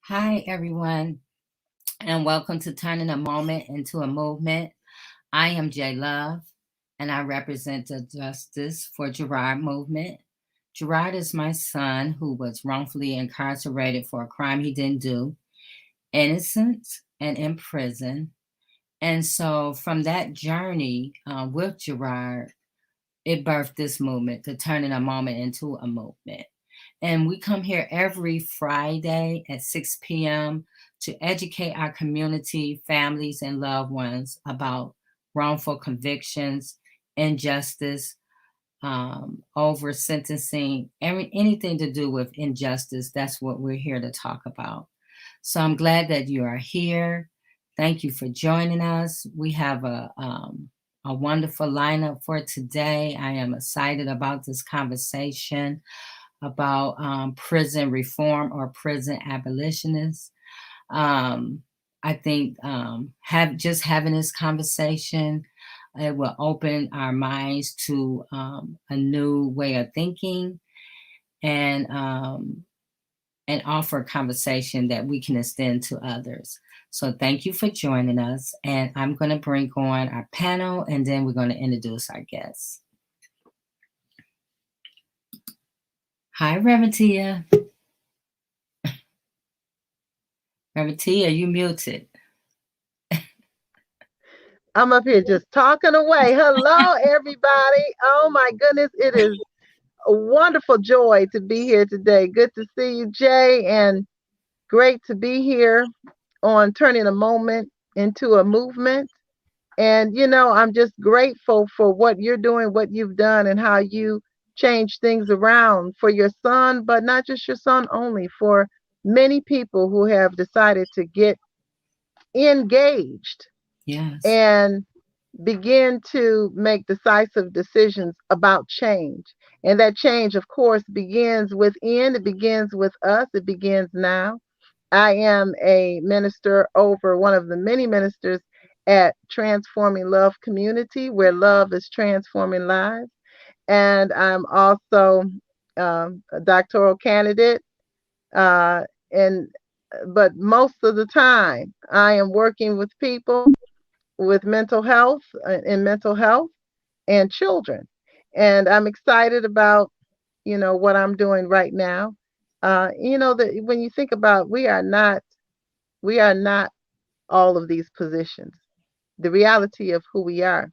Hi, everyone, and welcome to Turning a Moment into a Movement. I am J Love, and I represent the Justice for Gerard movement. Gerard is my son who was wrongfully incarcerated for a crime he didn't do, innocent and in prison. And so from that journey with Gerard, it birthed this movement, to turning a moment into a movement. And we come here every Friday at 6 p.m. to educate our community, families, and loved ones about wrongful convictions, injustice, over sentencing, anything to do with injustice. That's what we're here to talk about. So I'm glad that you are here. Thank you for joining us. We have a wonderful lineup for today. I am excited about this conversation about prison reform or prison abolitionists. I think having this conversation, it will open our minds to a new way of thinking and offer a conversation that we can extend to others. So thank you for joining us. And I'm going to bring on our panel, and then we're going to introduce our guests. Hi, Reverend Tia. Reverend Tia, you muted. I'm up here just talking away. Hello, everybody. Oh, my goodness. It is a wonderful joy to be here today. Good to see you, Jay, and great to be here on Turning a Moment into a Movement. And, I'm just grateful for what you're doing, what you've done, and how you change things around for your son, but not just your son only, for many people who have decided to get engaged. Yes. And begin to make decisive decisions about change. And that change, of course, begins within. It begins with us. It begins now. I am a minister over one of the many ministers at Transforming Love Community, where love is transforming lives. And I'm also a doctoral candidate. But most of the time, I am working with people with mental health and children. And I'm excited about, what I'm doing right now. That when you think about, we are not all of these positions. The reality of who we are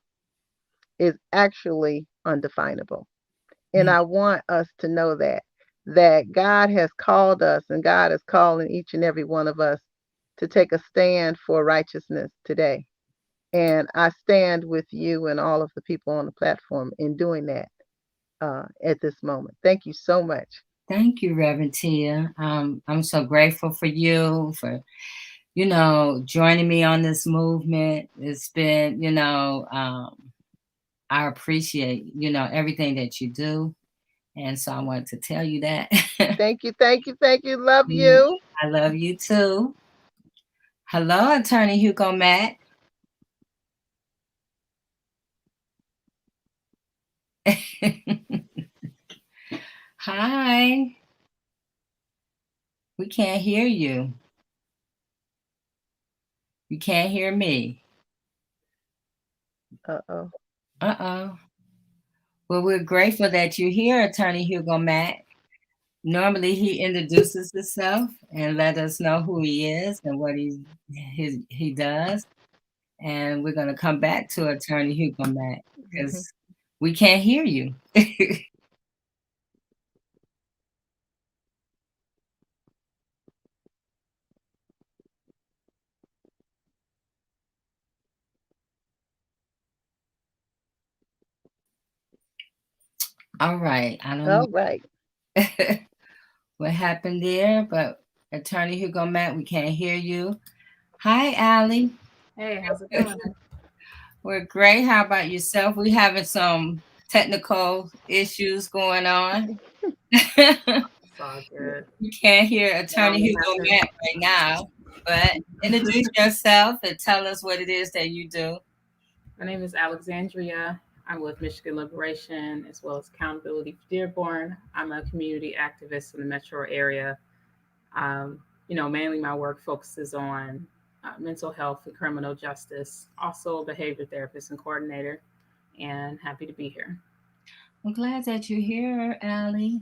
is actually undefinable. And Yeah. I want us to know that God has called us, and God is calling each and every one of us to take a stand for righteousness today. And I stand with you and all of the people on the platform in doing that at this moment. Thank you so much. Thank you, Reverend Tia. I'm so grateful for you for, joining me on this movement. It's been, I appreciate, everything that you do. And so I wanted to tell you that. Thank you, thank you, thank you. Love Mm, you. I love you too. Hello, Attorney Hugo Mack. Hi. We can't hear you. You can't hear me. Uh-oh. Uh-oh. Well, we're grateful that you're here, Attorney Hugo Mack. Normally, he introduces himself and let us know who he is and what he does. And we're going to come back to Attorney Hugo Mack Mhm. because we can't hear you. All right. I don't All right. know what happened there, but Attorney Hugo Mack, we can't hear you. Hi, Allie. Hey, how's it going? We're great. How about yourself? We having some technical issues going on. It's all good. You can't hear That Attorney only Hugo happened. Mack right now, but introduce yourself and tell us what it is that you do. My name is Alexandria. I'm with Michigan Liberation as well as Accountability for Dearborn. I'm a community activist in the metro area. Um, mainly my work focuses on mental health and criminal justice, also a behavior therapist and coordinator, and happy to be here. I'm glad that you're here, Allie.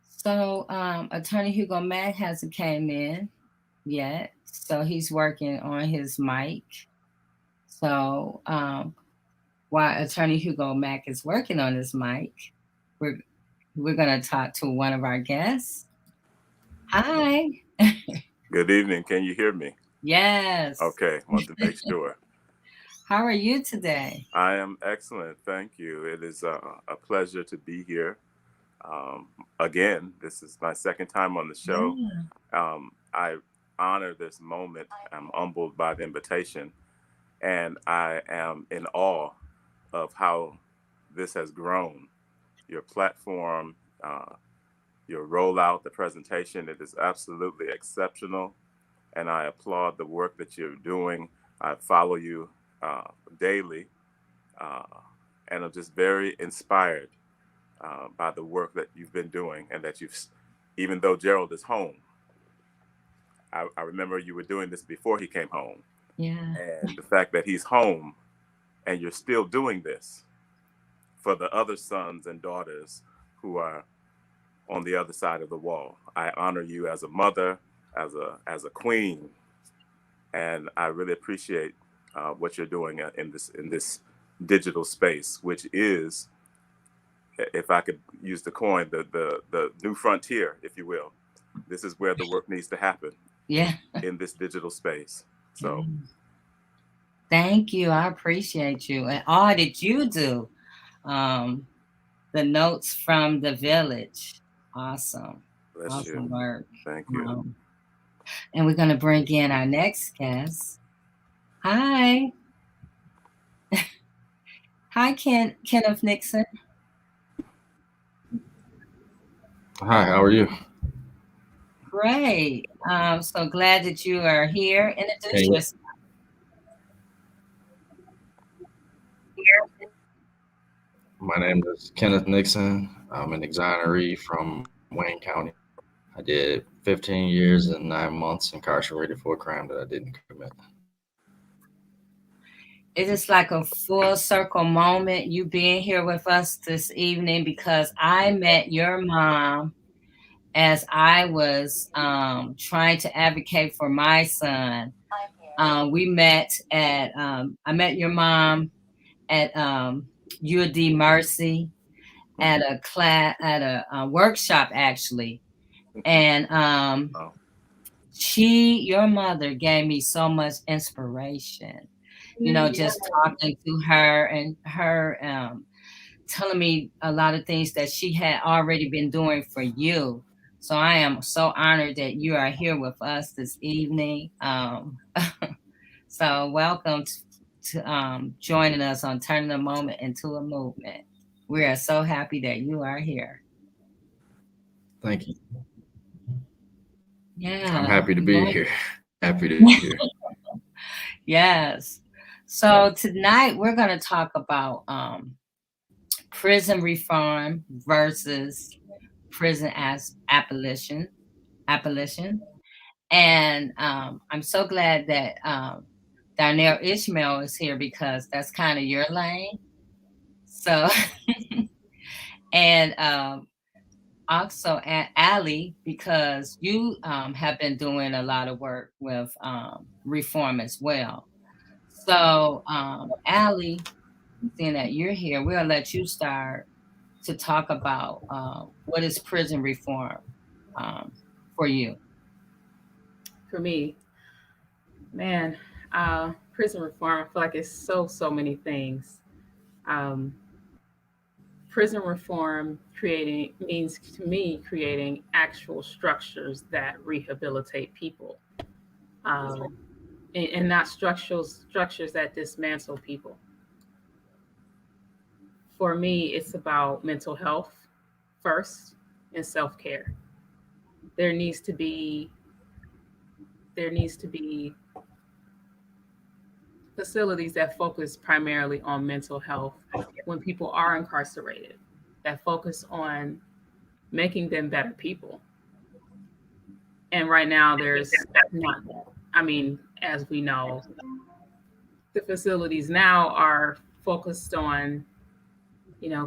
So, Attorney Hugo Mack hasn't came in yet, so he's working on his mic. So, while Attorney Hugo Mack is working on his mic, we're we're gonna talk to one of our guests. Hi. Good evening. Can you hear me? Yes. Okay, wanted to make sure. How are you today? I am excellent. Thank you. It is a pleasure to be here. Again, this is my second time on the show. Yeah. I honor this moment. I'm humbled by the invitation, and I am in awe of how this has grown. Your platform, your rollout, the presentation, it is absolutely exceptional. And I applaud the work that you're doing. I follow you daily, uh, and I'm just very inspired by the work that you've been doing, and that even though Gerald is home, I remember you were doing this before he came home, Yeah. and the fact that he's home and you're still doing this for the other sons and daughters who are on the other side of the wall. I honor you as a mother, as a queen, and I really appreciate what you're doing in this digital space, which is, if I could use the coin, the new frontier, if you will. This is where the work needs to happen, Yeah. in this digital space. So Thank you. I appreciate you. And all that you do. Um, the notes from the village. Awesome. bless you. Awesome work. Thank you. Um, and we're going to bring in our next guest. Hi. Hi, Kenneth Nixon. Hi, how are you? Great. So glad that you are here. Introduce Hey, yourself. my name is Kenneth Nixon. I'm an exoneree from Wayne County. I did 15 years and 9 months incarcerated for a crime that I didn't commit. It is like a full circle moment you being here with us this evening because I met your mom as I was trying to advocate for my son. We met at, I met your mom at UD Mercy at a class, at a workshop actually. And Oh, your mother gave me so much inspiration, just talking to her and her telling me a lot of things that she had already been doing for you. So I am so honored that you are here with us this evening. So welcome to joining us on Turning a Moment into a Movement. We are so happy that you are here. Thank you. I'm Yeah. happy to be here. Happy to be here. Yes. So tonight we're going to talk about prison reform versus prison as abolition. And I'm so glad that Darnell Ishmel is here because that's kind of your lane. So, and also Ali, because you have been doing a lot of work with reform as well. So, Ali, seeing that you're here, we'll let you start to talk about what is prison reform for you. For me, man, prison reform, I feel like it's so many things. Um, Prison reform creating means to me creating actual structures that rehabilitate people, and not structures that dismantle people. For me, it's about mental health first and self care. There needs to be there needs to be facilities that focus primarily on mental health when people are incarcerated, that focus on making them better people. And right now, there's not that. I mean, as we know, the facilities now are focused on,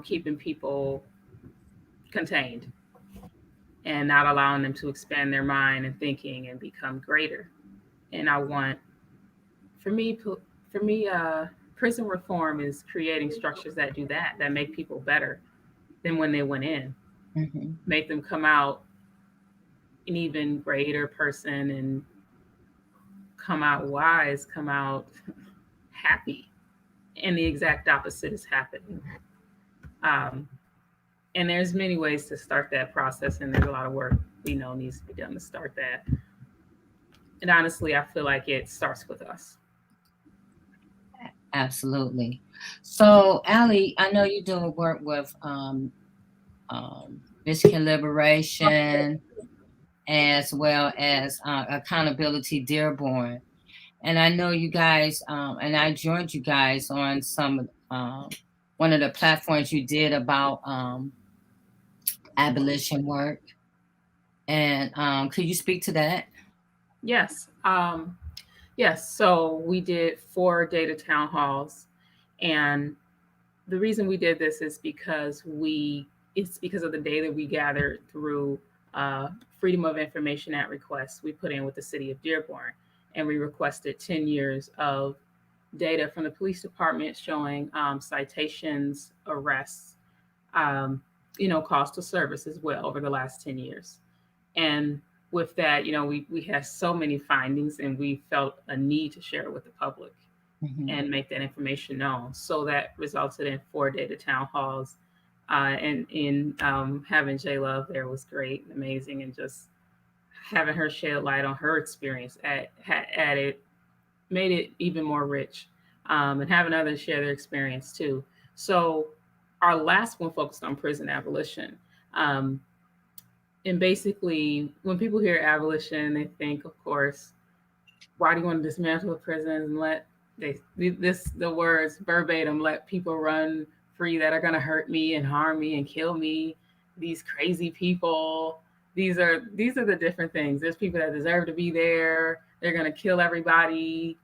keeping people contained and not allowing them to expand their mind and thinking and become greater. And I want, for me, prison reform is creating structures that do that, that make people better than when they went in, make them come out an even greater person and come out wise, come out happy. And the exact opposite is happening. Um, and there's many ways to start that process, and there's a lot of work we know needs to be done to start that. And honestly, I feel like it starts with us. Absolutely. So, Ali, I know you're doing work with Michigan Liberation as well as Accountability Dearborn. And I know you guys, and I joined you guys on one of the platforms you did about abolition work. And could you speak to that? Yes. Yes. So we did 4 data town halls. And the reason we did this is because it's because of the data we gathered through Freedom of Information Act requests we put in with the city of Dearborn. And we requested 10 years of data from the police department showing citations, arrests, cost of service as well over the last 10 years. And with that, we had so many findings, and we felt a need to share it with the public and make that information known. So that resulted in 4 data town halls. And in having J Love there was great and amazing, and just having her shed light on her experience at it made it even more rich, and having others share their experience too. So our last one focused on prison abolition. And basically, when people hear abolition, they think, of course, why do you want to dismantle the prisons and let the words verbatim, let people run free that are going to hurt me and harm me and kill me? These crazy people. These are the different things. There's people that deserve to be there. They're going to kill everybody.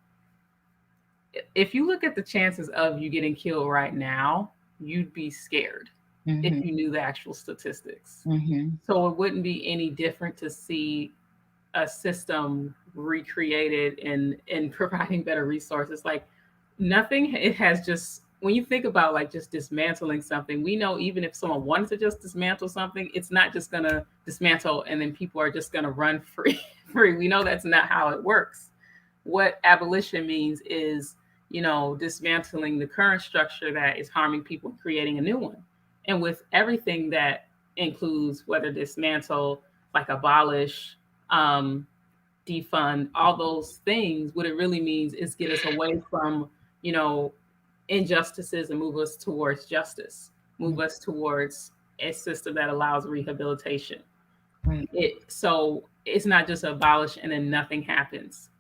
If you look at the chances of you getting killed right now, you'd be scared. if you knew the actual statistics. So it wouldn't be any different to see a system recreated in providing better resources. Like nothing, it has just, when you think about like just dismantling something, we know even if someone wanted to just dismantle something, it's not just gonna dismantle and then people are just gonna run free. We know that's not how it works. What abolition means is, you know, dismantling the current structure that is harming people and creating a new one. And with everything that includes, whether dismantle, like abolish, defund, all those things, what it really means is get us away from, you know, injustices and move us towards justice, move us towards a system that allows rehabilitation. So it's not just abolish and then nothing happens.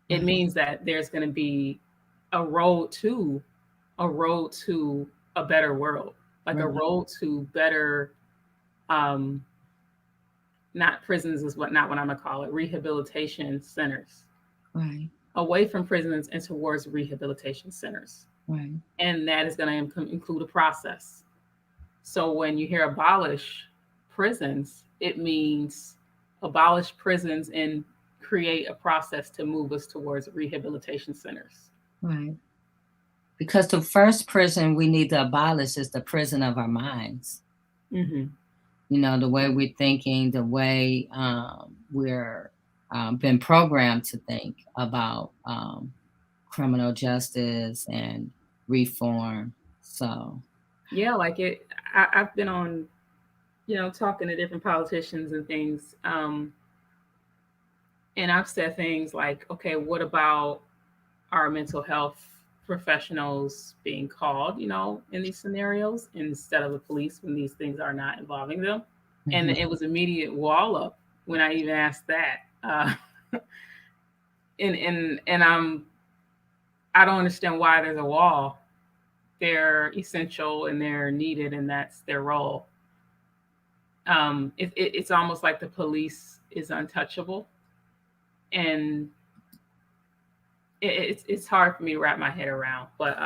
It means that there's going to be a road to a better world, like a road to better, not prisons is not what I'm gonna call it, rehabilitation centers, away from prisons and towards rehabilitation centers. And that is going to include a process. So when you hear abolish prisons, it means abolish prisons and create a process to move us towards rehabilitation centers. Because the first prison we need to abolish is the prison of our minds. You know, the way we're thinking, the way we're been programmed to think about criminal justice and reform. So yeah, like I've been on, you know, talking to different politicians and things, and I've said things like, okay, what about our mental health professionals being called, you know, in these scenarios instead of the police when these things are not involving them? And it was immediate wall up when I even asked that. And I don't understand why there's a wall. They're essential and they're needed, and that's their role. It's almost like the police is untouchable, and it's hard for me to wrap my head around. But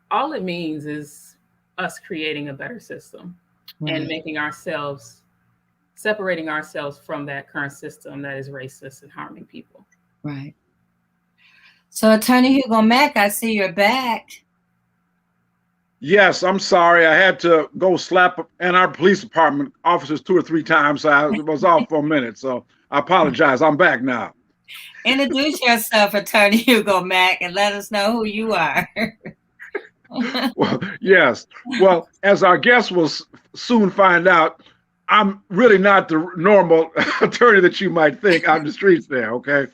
all it means is us creating a better system and making ourselves, separating ourselves from that current system that is racist and harming people. So Attorney Hugo Mack, I see you're back. Yes, I'm sorry. I had to go slap in our police department officers 2 or 3 times. So I was off for a minute. So I apologize. I'm back now. Introduce yourself, Attorney Hugo Mack, and let us know who you are. Well, yes. Well, as our guest will soon find out, I'm really not the normal attorney that you might think on the streets there, okay?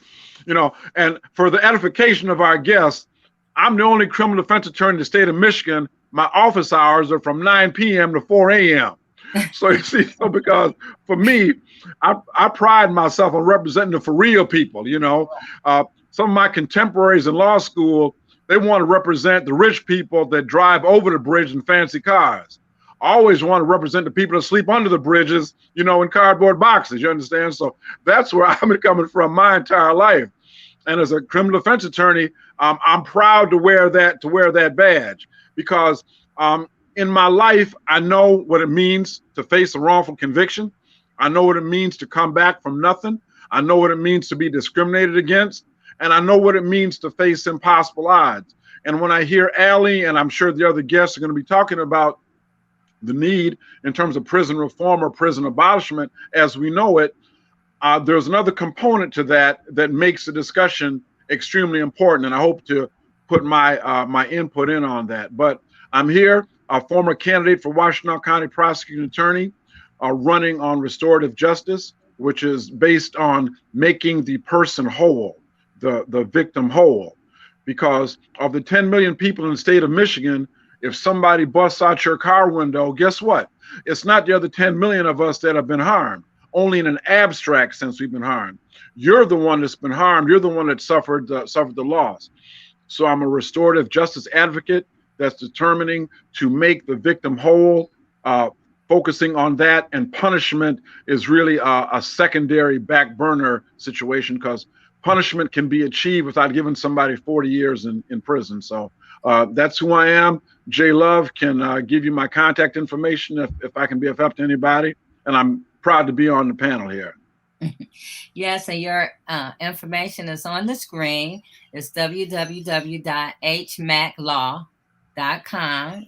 You know, and for the edification of our guests, I'm the only criminal defense attorney in the state of Michigan. My office hours are from 9 p.m. to 4 a.m. So you see, because for me, I pride myself on representing the for real people, you know. Some of my contemporaries in law school, they want to represent the rich people that drive over the bridge in fancy cars. I always want to represent the people that sleep under the bridges, you know, in cardboard boxes, you understand? So that's where I've been coming from my entire life. And as a criminal defense attorney, I'm proud to wear that badge, because in my life, I know what it means to face a wrongful conviction. I know what it means to come back from nothing. I know what it means to be discriminated against. And I know what it means to face impossible odds. And when I hear Allie, and I'm sure the other guests are going to be talking about the need in terms of prison reform or prison abolishment as we know it, there's another component to that that makes the discussion extremely important. And I hope to put my input in on that. But I'm here, a former candidate for Washtenaw County Prosecuting Attorney, running on restorative justice, which is based on making the person whole, the victim whole. Because of the 10 million people in the state of Michigan, if somebody busts out your car window, guess what? It's not the other 10 million of us that have been harmed. Only in an abstract sense we've been harmed. You're the one that's been harmed. You're the one that suffered the loss. So I'm a restorative justice advocate that's determining to make the victim whole, focusing on that, and punishment is really a secondary back burner situation, because punishment can be achieved without giving somebody 40 years in prison. So That's who I am. J Love can give you my contact information if I can be of help to anybody. And I'm proud to be on the panel here. Yes, and your information is on the screen. It's www.hmaclaw.com.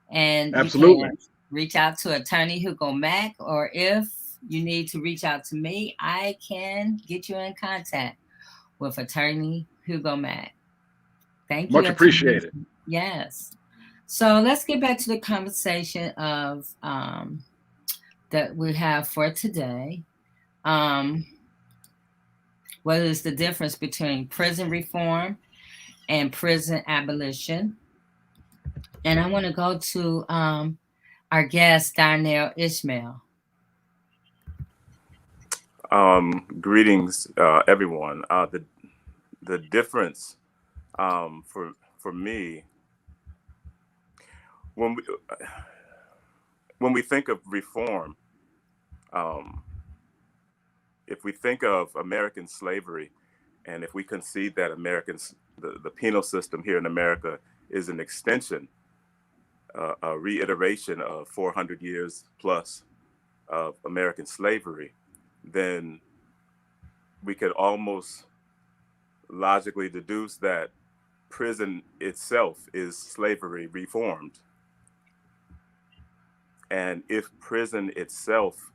And you Absolutely. can reach out to Attorney Hugo Mack, or if you need to reach out to me, I can get you in contact with Attorney Hugo Mack. Thank you, Much Attorney. appreciated. Yes. So let's get back to the conversation of that we have for today. What is the difference between prison reform and prison abolition? And I want to go to our guest, Darnell Ishmel. Greetings, everyone. The difference for me when we think of reform, if we think of American slavery, and if we concede that the penal system here in America is an extension, a reiteration of 400 years plus of American slavery, then we could almost logically deduce that prison itself is slavery reformed. And if prison itself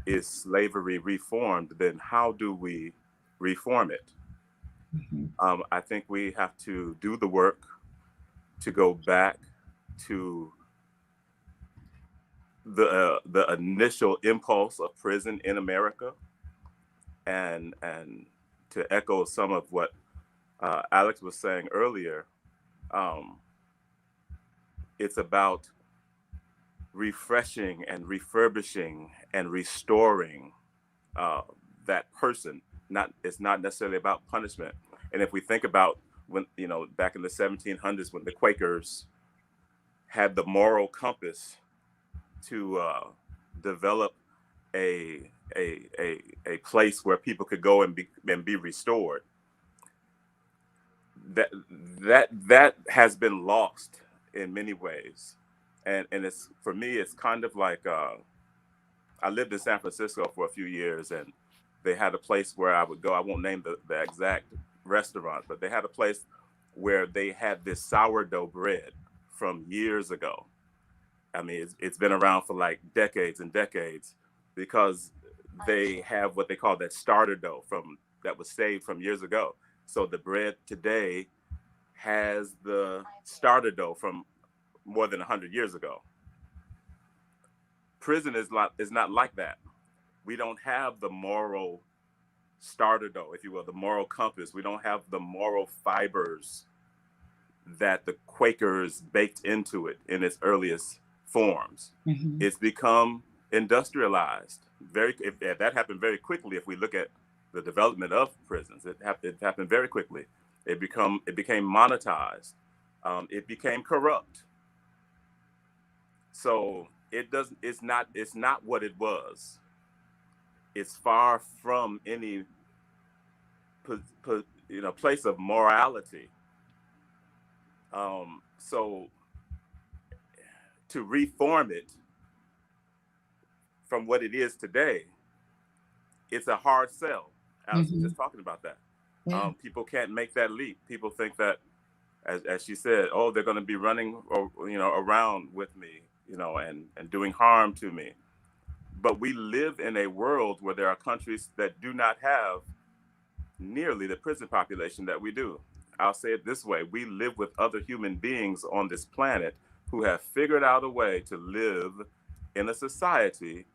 is slavery reformed, then how do we reform it? Mm-hmm. I think we have to do the work to go back to the initial impulse of prison in America, and to echo some of what Alex was saying earlier, it's about refreshing and refurbishing and restoring that person. It's not necessarily about punishment. And if we think about when, back in the 1700s, when the Quakers had the moral compass to develop a place where people could go and be restored, that has been lost in many ways. And it's, for me, it's kind of like I lived in San Francisco for a few years, and they had a place where I would go. I won't name the exact restaurant, but they had a place where they had this sourdough bread from years ago. I mean, it's been around for like decades and decades, because they have what they call that starter dough that was saved from years ago. So the bread today has the starter dough from more than 100 years ago. Prison is not like that. We don't have the moral starter dough, if you will, the moral compass. We don't have the moral fibers that the Quakers baked into it in its earliest forms. Mm-hmm. It's become industrialized. That happened very quickly. If we look at the development of prisons, it happened very quickly. It became monetized. It became corrupt. So it's not what it was. It's far from any place of morality. So to reform it from what it is today, it's a hard sell. Alex was just talking about that. Yeah. People can't make that leap. People think that, as she said, oh, they're going to be running, around with me, and doing harm to me. But we live in a world where there are countries that do not have nearly the prison population that we do. I'll say it this way: we live with other human beings on this planet who have figured out a way to live in a society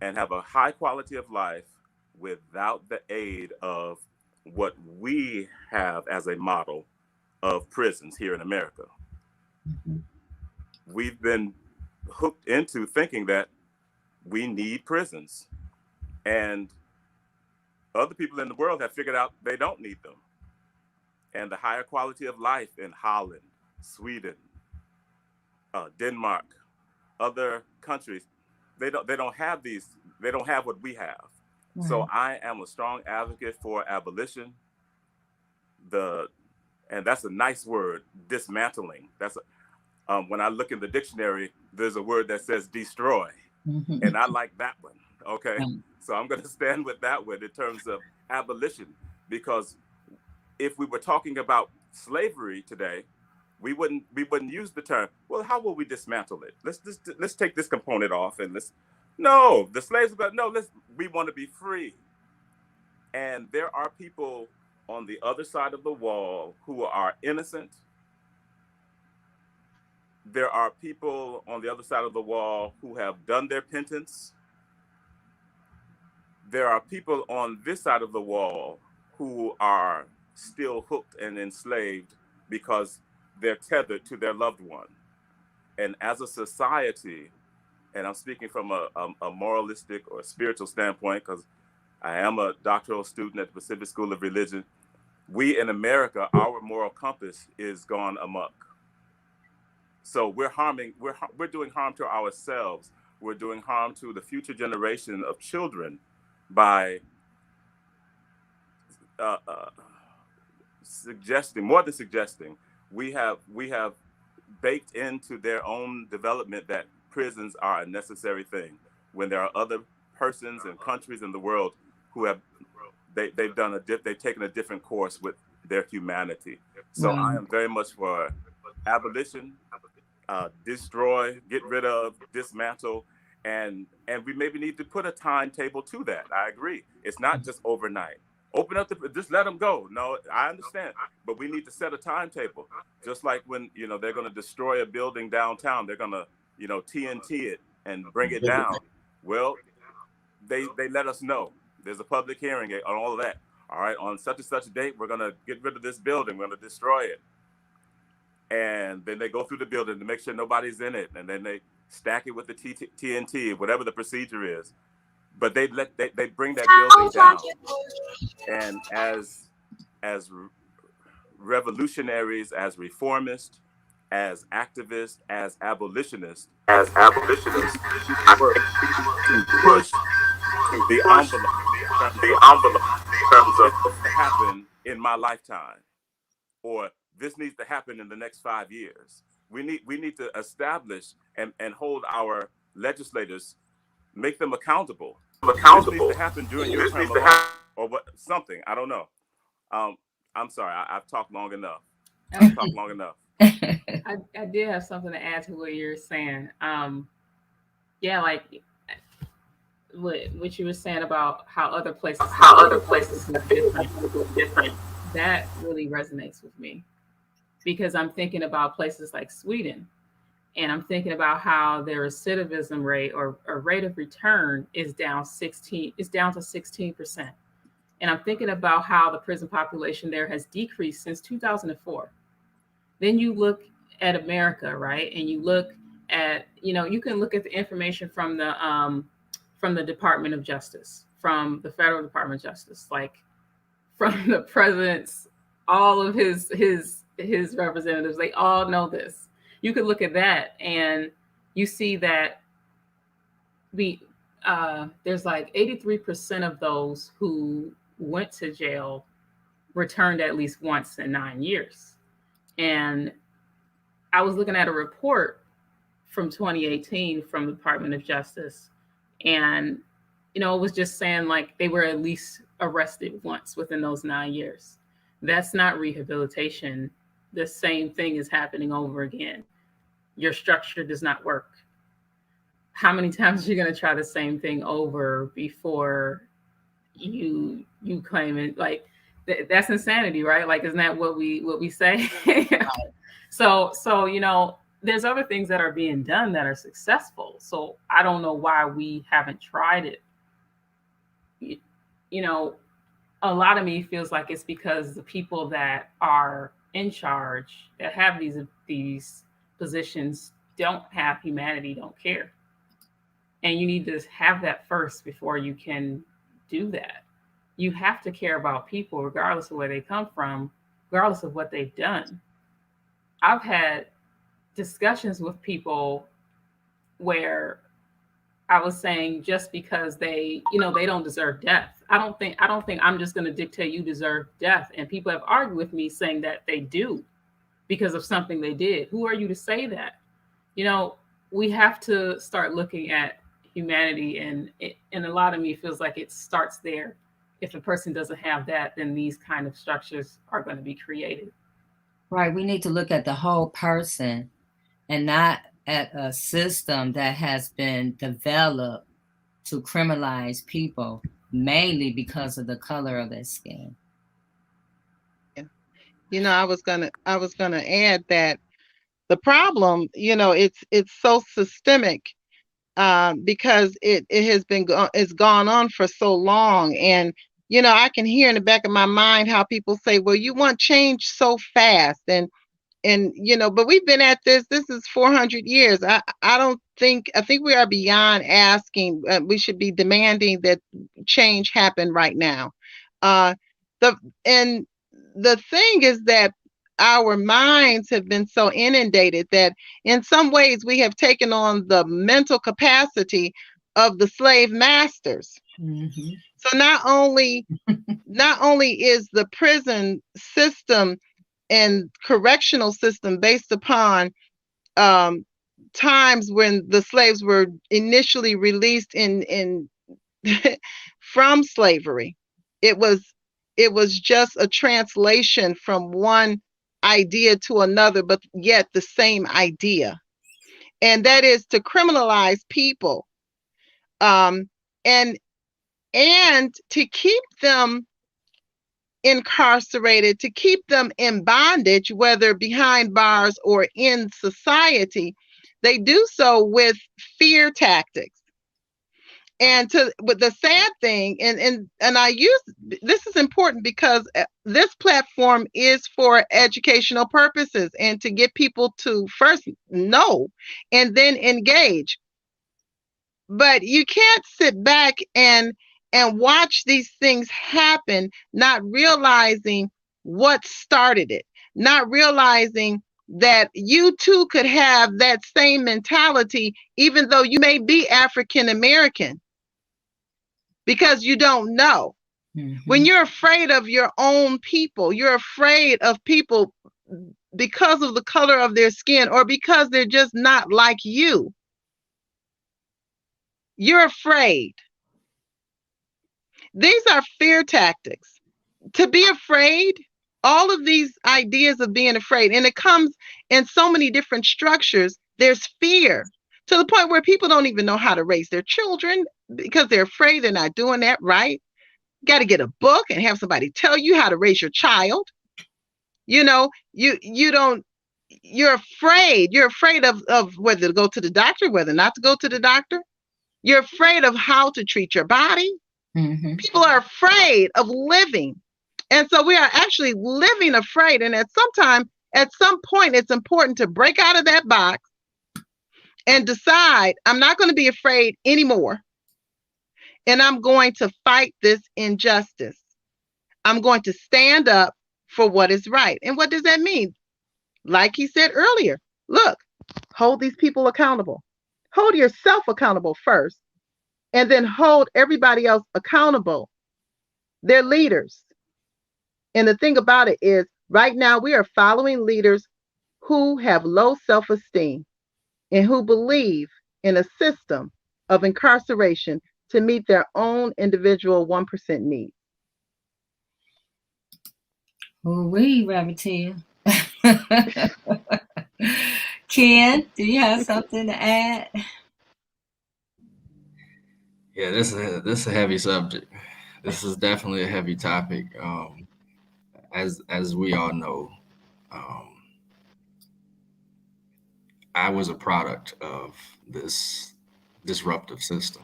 and have a high quality of life without the aid of what we have as a model of prisons here in America. Mm-hmm. We've been hooked into thinking that we need prisons, and other people in the world have figured out they don't need them. And the higher quality of life in Holland, Sweden, Denmark, other countries, they don't have these. They don't have what we have. Right. So I am a strong advocate for abolition. The And that's a nice word, dismantling. That's when I look in the dictionary, there's a word that says destroy, and I like that one. Okay, so I'm going to stand with that one in terms of abolition, because if we were talking about slavery today, we wouldn't use the term, well, how will we dismantle it? Let's take this component off and no, the slaves, but no, we want to be free. And there are people on the other side of the wall who are innocent. There are people on the other side of the wall who have done their penance. There are people on this side of the wall who are still hooked and enslaved because they're tethered to their loved one. And as a society, and I'm speaking from a moralistic or spiritual standpoint, because I am a doctoral student at the Pacific School of Religion, we in America, our moral compass is gone amok. So we're doing harm to ourselves. We're doing harm to the future generation of children by suggesting, more than suggesting, we have baked into their own development that prisons are a necessary thing, when there are other persons and countries in the world who have they've taken a different course with their humanity. So I am very much for abolition, destroy, get rid of, dismantle, and we maybe need to put a timetable to that. I agree. It's not just overnight. Open up just let them go. No, I understand, but we need to set a timetable. Just like when they're going to destroy a building downtown, they're going to TNT it and bring it down. Well, they let us know. There's a public hearing on all of that. All right, on such and such a date, we're going to get rid of this building. We're going to destroy it. And then they go through the building to make sure nobody's in it, and then they stack it with the TNT, whatever the procedure is. But they bring that building down. And as revolutionaries, as reformists, as activists, as abolitionists, we work to push the envelope in terms of this to happen in my lifetime, or this needs to happen in the next 5 years. We need to establish and hold our legislators, make them accountable. This needs to happen during your term alone, or what? Something, I don't know. I'm sorry, I've talked long enough. I did have something to add to what you're saying. Yeah, like what you were saying about how other places look different. That really resonates with me, because I'm thinking about places like Sweden, and I'm thinking about how their recidivism rate or rate of return is down to 16%. And I'm thinking about how the prison population there has decreased since 2004. Then you look at America, right? And you look at, you can look at the information from the Department of Justice, from the Federal Department of Justice, like from the president's, all of his representatives, they all know this. You could look at that and you see that there's like 83% of those who went to jail returned at least once in 9 years. And I was looking at a report from 2018 from the Department of Justice, and it was just saying like they were at least arrested once within those 9 years. That's not rehabilitation. The same thing is happening over again. Your structure does not work. How many times are you going to try the same thing over before you claim it? Like that's insanity, right? Like, isn't that what we say? So there's other things that are being done that are successful. So I don't know why we haven't tried it. A lot of me feels like it's because the people that are in charge, that have these positions, don't have humanity, don't care. And you need to have that first before you can do that. You have to care about people, regardless of where they come from, regardless of what they've done. I've had discussions with people where I was saying just because they, they don't deserve death. I don't think I'm just going to dictate you deserve death. And people have argued with me saying that they do because of something they did. Who are you to say that? We have to start looking at humanity, and a lot of me feels like it starts there. If a person doesn't have that, then these kind of structures are going to be created. Right. We need to look at the whole person and not at a system that has been developed to criminalize people mainly because of the color of their skin. I was gonna add that the problem, it's so systemic, because it has been it's gone on for so long. And I can hear in the back of my mind how people say, well, you want change so fast, and but we've been at this is 400 years. I think we are beyond asking. We should be demanding that change happen right now. The thing is that our minds have been so inundated that in some ways we have taken on the mental capacity of the slave masters. Mm-hmm. So not only is the prison system and correctional system based upon times when the slaves were initially released in from slavery, it was just a translation from one idea to another, but yet the same idea, and that is to criminalize people, and to keep them incarcerated, to keep them in bondage, whether behind bars or in society. They do so with fear tactics. And with the sad thing, and I use this is important because this platform is for educational purposes and to get people to first know and then engage. But you can't sit back and watch these things happen, not realizing what started it, not realizing that you too could have that same mentality, even though you may be African American. Because you don't know. Mm-hmm. When you're afraid of your own people, you're afraid of people because of the color of their skin or because they're just not like you. You're afraid. These are fear tactics. To be afraid, all of these ideas of being afraid, and it comes in so many different structures. There's fear to the point where people don't even know how to raise their children because they're afraid they're not doing that right. Got to get a book and have somebody tell you how to raise your child. You're afraid. You're afraid of whether to go to the doctor, whether not to go to the doctor. You're afraid of how to treat your body. Mm-hmm. People are afraid of living. And so we are actually living afraid. And at some point, it's important to break out of that box and decide, I'm not going to be afraid anymore. And I'm going to fight this injustice. I'm going to stand up for what is right. And what does that mean? Like he said earlier, look, hold these people accountable. Hold yourself accountable first, and then hold everybody else accountable. They're leaders. And the thing about it is, right now we are following leaders who have low self-esteem and who believe in a system of incarceration to meet their own individual 1% needs. Oui, Rabbit. Ken, do you have something to add? Yeah, this is a heavy subject. This is definitely a heavy topic. As we all know, I was a product of this disruptive system.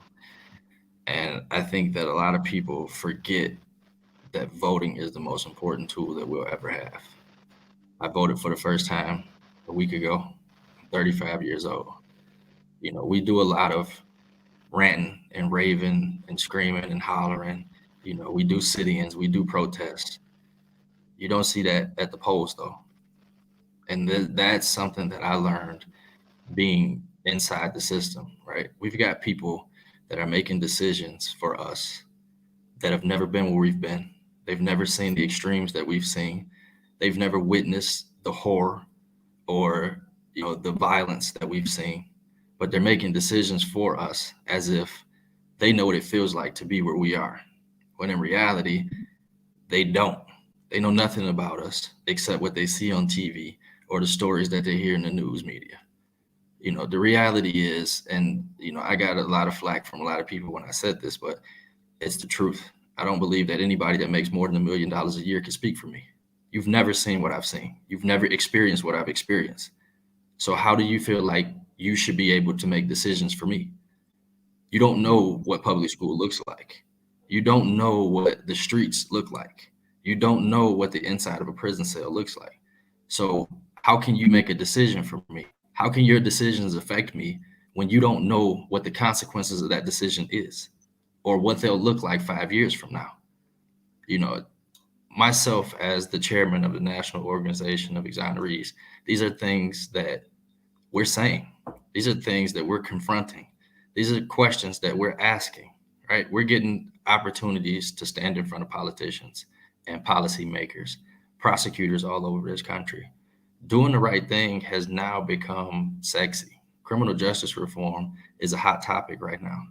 And I think that a lot of people forget that voting is the most important tool that we'll ever have. I voted for the first time a week ago. I'm 35 years old. We do a lot of ranting and raving and screaming and hollering. We do sit-ins, we do protests. You don't see that at the polls, though. And that's something that I learned being inside the system, right? We've got people that are making decisions for us that have never been where we've been. They've never seen the extremes that we've seen. They've never witnessed the horror or the violence that we've seen, but they're making decisions for us as if they know what it feels like to be where we are, when in reality, they don't. They know nothing about us except what they see on TV or the stories that they hear in the news media. The reality is, and I got a lot of flack from a lot of people when I said this, but it's the truth. I don't believe that anybody that makes more than $1 million a year can speak for me. You've never seen what I've seen. You've never experienced what I've experienced. So how do you feel like you should be able to make decisions for me? You don't know what public school looks like. You don't know what the streets look like. You don't know what the inside of a prison cell looks like. So how can you make a decision for me? How can your decisions affect me when you don't know what the consequences of that decision is or what they'll look like 5 years from now? Myself as the chairman of the National Organization of Exonerees, these are things that we're saying. These are things that we're confronting. These are questions that we're asking, right? We're getting opportunities to stand in front of politicians and policymakers, prosecutors all over this country. Doing the right thing has now become sexy. Criminal justice reform is a hot topic right now,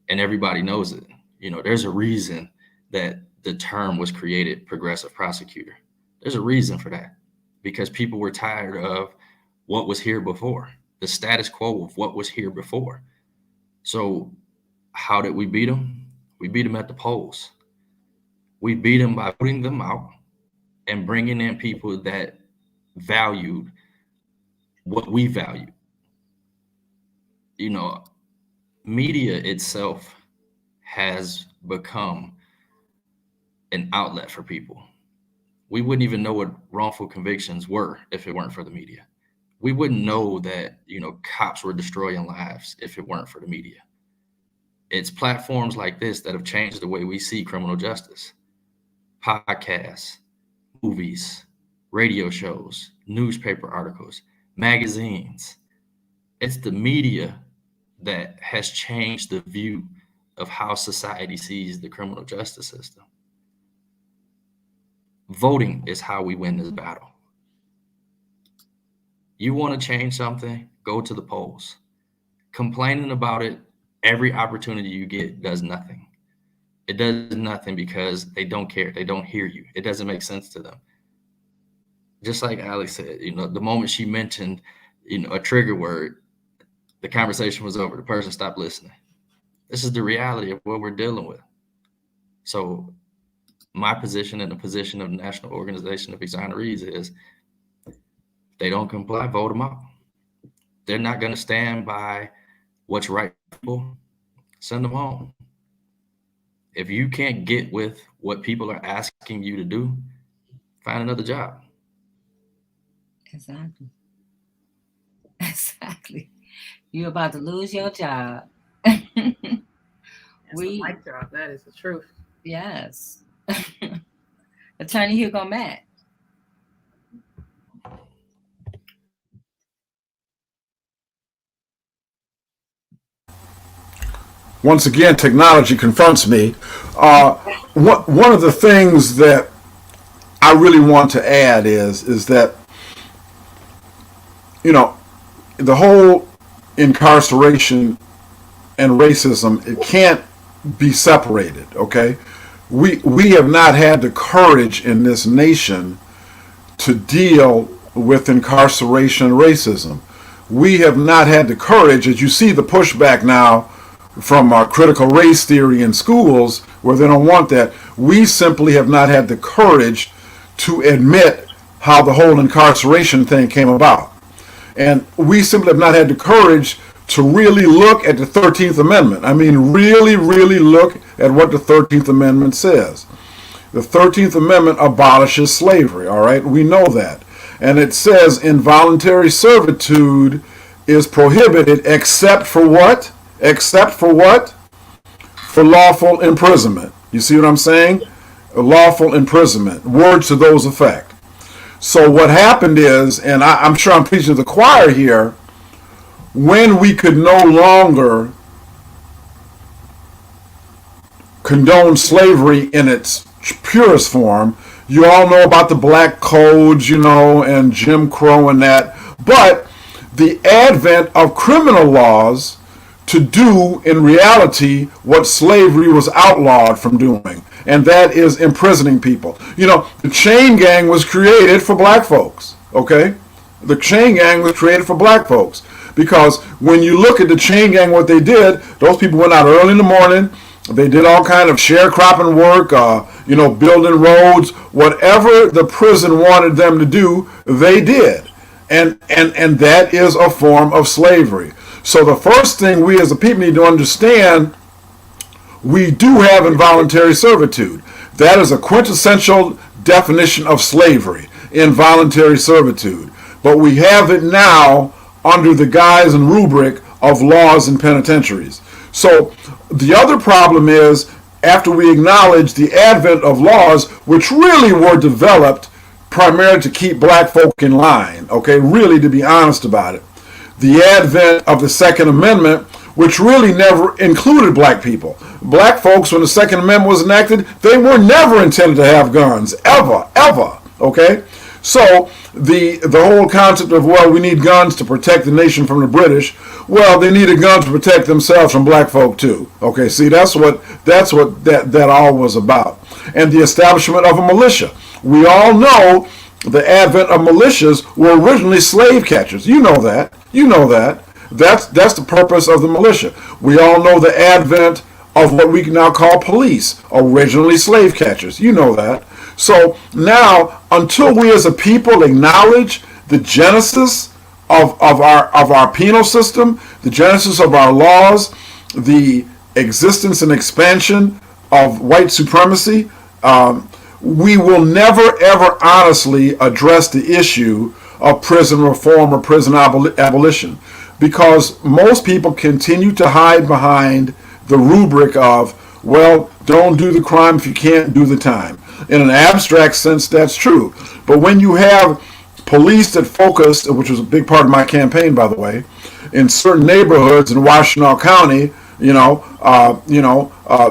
and everybody knows it. There's a reason that the term was created, progressive prosecutor. There's a reason for that, because people were tired of what was here before, the status quo of what was here before. So how did we beat them? We beat them at the polls. We beat them by putting them out and bringing in people that valued what we value. Media itself has become an outlet for people. We wouldn't even know what wrongful convictions were if it weren't for the media. We wouldn't know that, cops were destroying lives if it weren't for the media. It's platforms like this that have changed the way we see criminal justice. Podcasts, movies, radio shows, newspaper articles, magazines. It's the media that has changed the view of how society sees the criminal justice system. Voting is how we win this battle. You want to change something, go to the polls. Complaining about it every opportunity you get does nothing. It does nothing because they don't care. They don't hear you. It doesn't make sense to them. Just like Alex said, the moment she mentioned, a trigger word, the conversation was over. The person stopped listening. This is the reality of what we're dealing with. So my position and the position of the National Organization of Exonerees is they don't comply, vote them out. They're not going to stand by what's right for people, send them home. If you can't get with what people are asking you to do, find another job. Exactly. You're about to lose your job. That's a mic drop. That is the truth. Yes. Attorney Hugo Matt. Once again, technology confronts me. One of the things that I really want to add is that, the whole incarceration and racism, it can't be separated, okay? We have not had the courage in this nation to deal with incarceration and racism. We have not had the courage, as you see the pushback now from critical race theory in schools where they don't want that. We simply have not had the courage to admit how the whole incarceration thing came about. And we simply have not had the courage to really look at the 13th Amendment. I mean, really, really look at what the 13th Amendment says. The 13th Amendment abolishes slavery, all right? We know that. And it says involuntary servitude is prohibited except for what? Except for what? For lawful imprisonment. You see what I'm saying? Lawful imprisonment. Words to those effect. So what happened is, and I'm sure I'm preaching to the choir here, when we could no longer condone slavery in its purest form. You all know about the black codes, and Jim Crow and that. But the advent of criminal laws to do in reality what slavery was outlawed from doing, and that is imprisoning people. The chain gang was created for black folks, okay? The chain gang was created for black folks because when you look at the chain gang, what they did, those people went out early in the morning. They did all kind of sharecropping work, building roads, whatever the prison wanted them to do, they did. And that is a form of slavery. So the first thing we as a people need to understand, we do have involuntary servitude. That is a quintessential definition of slavery, involuntary servitude. But we have it now under the guise and rubric of laws and penitentiaries. So the other problem is, after we acknowledge the advent of laws, which really were developed primarily to keep black folk in line, okay, really to be honest about it, the advent of the Second Amendment, which really never included black people. Black folks, when the Second Amendment was enacted, they were never intended to have guns, ever, okay? So the whole concept of, well, we need guns to protect the nation from the British, well, they needed guns to protect themselves from black folk too. Okay, see, that's what that all was about. And the establishment of a militia. We all know the advent of militias were originally slave catchers. You know that. That's the purpose of the militia. We all know the advent of what we now call police, originally slave catchers. You know that. So now, until we as a people acknowledge the genesis of our penal system, the genesis of our laws, the existence and expansion of white supremacy, we will never ever honestly address the issue of prison reform or prison abolition, because most people continue to hide behind the rubric of, well, don't do the crime if you can't do the time. In an abstract sense, that's true. But when you have police that focus, which was a big part of my campaign, by the way, in certain neighborhoods in Washtenaw County,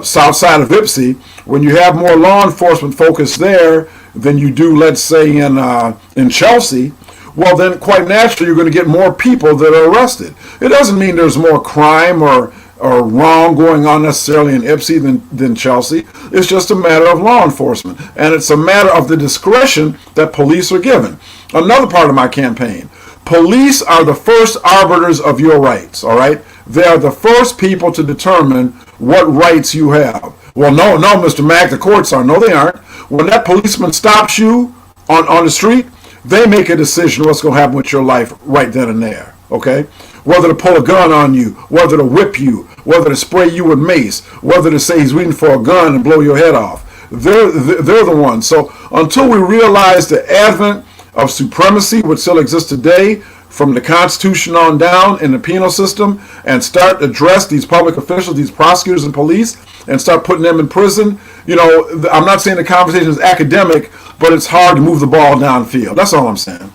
south side of Ipsy, when you have more law enforcement focus there than you do, let's say, in Chelsea, well, then quite naturally you're going to get more people that are arrested. It doesn't mean there's more crime or wrong going on necessarily in Ipsy than Chelsea. It's just a matter of law enforcement, and it's a matter of the discretion that police are given. Another part of my campaign, police are the first arbiters of your rights, all right? They are the first people to determine what rights you have. Well, no, Mr. Mack, the courts are. No, they aren't. When that policeman stops you on the street, they make a decision what's going to happen with your life right then and there, okay? Whether to pull a gun on you, whether to whip you, whether to spray you with mace, whether to say he's reaching for a gun and blow your head off. They're the ones. So until we realize the advent of supremacy, which still exists today, from the Constitution on down in the penal system, and start to address these public officials, these prosecutors and police, and start putting them in prison, I'm not saying the conversation is academic, but it's hard to move the ball downfield. That's all I'm saying.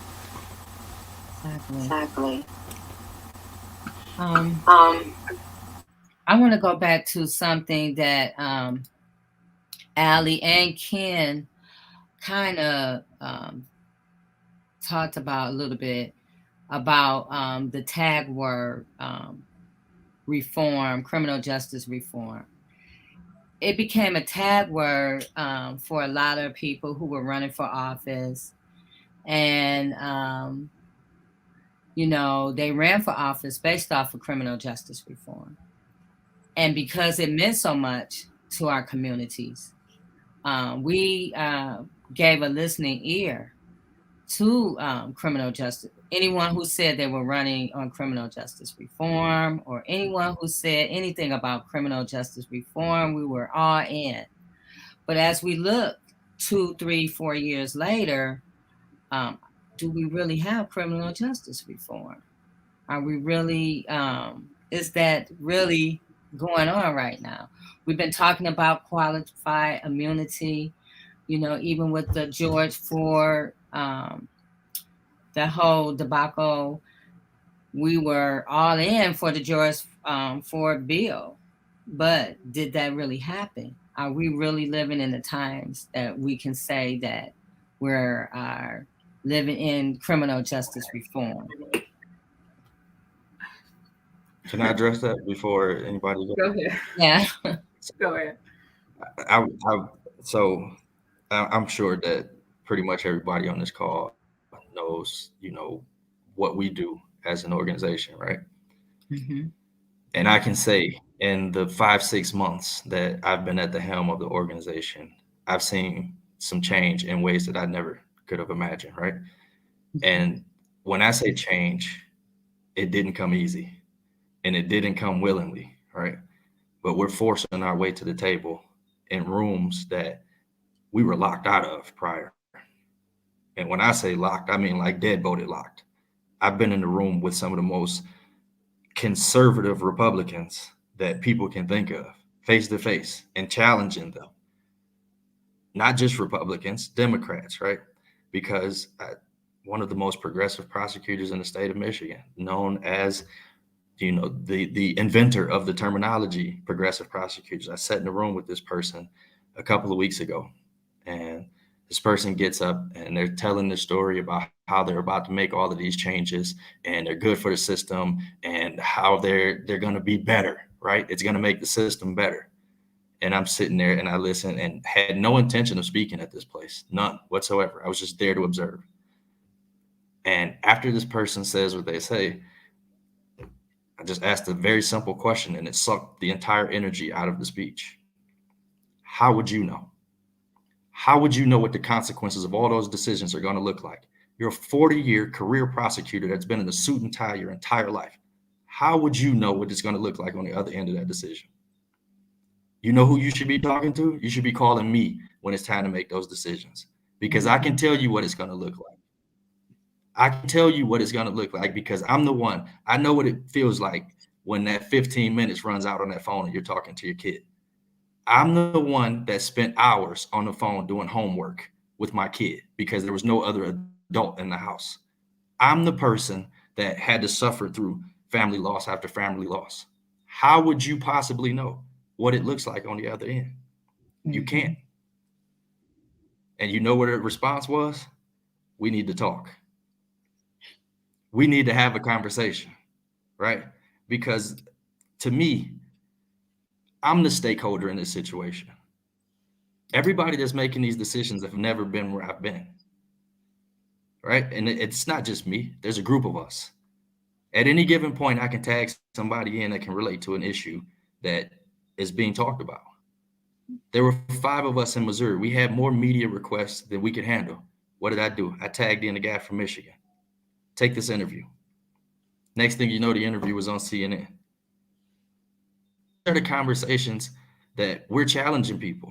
Exactly. I want to go back to something that Allie and Ken kind of talked about a little bit, about the tag word reform, criminal justice reform. It became a tag word for a lot of people who were running for office, and they ran for office based off of criminal justice reform. And because it meant so much to our communities, we gave a listening ear to criminal justice. Anyone who said they were running on criminal justice reform, or anyone who said anything about criminal justice reform, we were all in. But as we look 2, 3, 4 years later, do we really have criminal justice reform? Are we really, is that really going on right now? We've been talking about qualified immunity, even with the George Ford, the whole debacle. We were all in for the George Ford bill, but did that really happen? are we really living in the times that we can say that we're living in criminal justice reform? Can I address that before anybody goes? Go ahead. Yeah. Go ahead. So I'm sure that pretty much everybody on this call knows, what we do as an organization, right? Mm-hmm. And I can say in the 5-6 months that I've been at the helm of the organization, I've seen some change in ways that I never could have imagined, right? And when I say change, it didn't come easy and it didn't come willingly, right? But we're forcing our way to the table in rooms that we were locked out of prior. And when I say locked, I mean like deadbolted locked. I've been in the room with some of the most conservative Republicans that people can think of, face to face, and challenging them. Not just Republicans, Democrats, right? Because one of the most progressive prosecutors in the state of Michigan, known as, the inventor of the terminology, progressive prosecutors. I sat in a room with this person a couple of weeks ago, and this person gets up and they're telling the story about how they're about to make all of these changes and they're good for the system and how they're going to be better, right? It's going to make the system better. And I'm sitting there and I listened and had no intention of speaking at this place, none whatsoever. I was just there to observe. And after this person says what they say, I just asked a very simple question and it sucked the entire energy out of the speech. How would you know? How would you know what the consequences of all those decisions are going to look like? You're a 40-year career prosecutor that's been in a suit and tie your entire life. How would you know what it's going to look like on the other end of that decision? You know who you should be talking to? You should be calling me when it's time to make those decisions, because I can tell you what it's going to look like. I can tell you what it's going to look like because I'm the one. I know what it feels like when that 15 minutes runs out on that phone and you're talking to your kid. I'm the one that spent hours on the phone doing homework with my kid because there was no other adult in the house. I'm the person that had to suffer through family loss after family loss. How would you possibly know what it looks like on the other end? You can't. And you know what the response was? We need to talk. We need to have a conversation, right? Because to me, I'm the stakeholder in this situation. Everybody that's making these decisions have never been where I've been, right? And it's not just me. There's a group of us. At any given point, I can tag somebody in that can relate to an issue that is being talked about. There were 5 of us in Missouri. We had more media requests than we could handle. What did I do? I tagged in a guy from Michigan. Take this interview. Next thing you know, the interview was on CNN. These are the conversations that we're challenging people.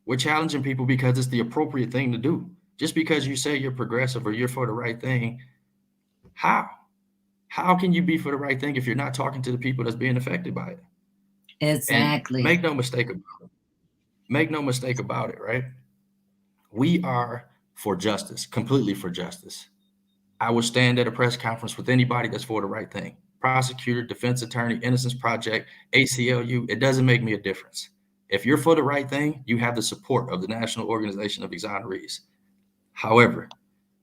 We're challenging people because it's the appropriate thing to do. Just because you say you're progressive or you're for the right thing, how? How can you be for the right thing if you're not talking to the people that's being affected by it? Exactly. And make no mistake about it, right? We are for justice, completely for justice. I will stand at a press conference with anybody that's for the right thing. Prosecutor, defense attorney, Innocence Project, ACLU, it doesn't make me a difference. If you're for the right thing, you have the support of the National Organization of Exonerees. However,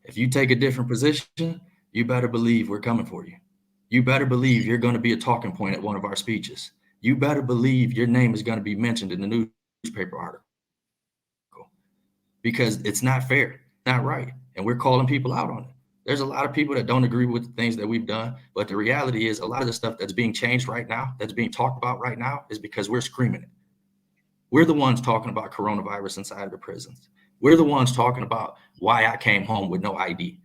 if you take a different position, you better believe we're coming for you. You better believe you're going to be a talking point at one of our speeches. You better believe your name is going to be mentioned in the newspaper article. Because it's not fair, not right. And we're calling people out on it. There's a lot of people that don't agree with the things that we've done. But the reality is a lot of the stuff that's being changed right now, that's being talked about right now, is because we're screaming it. We're the ones talking about coronavirus inside of the prisons. We're the ones talking about why I came home with no ID.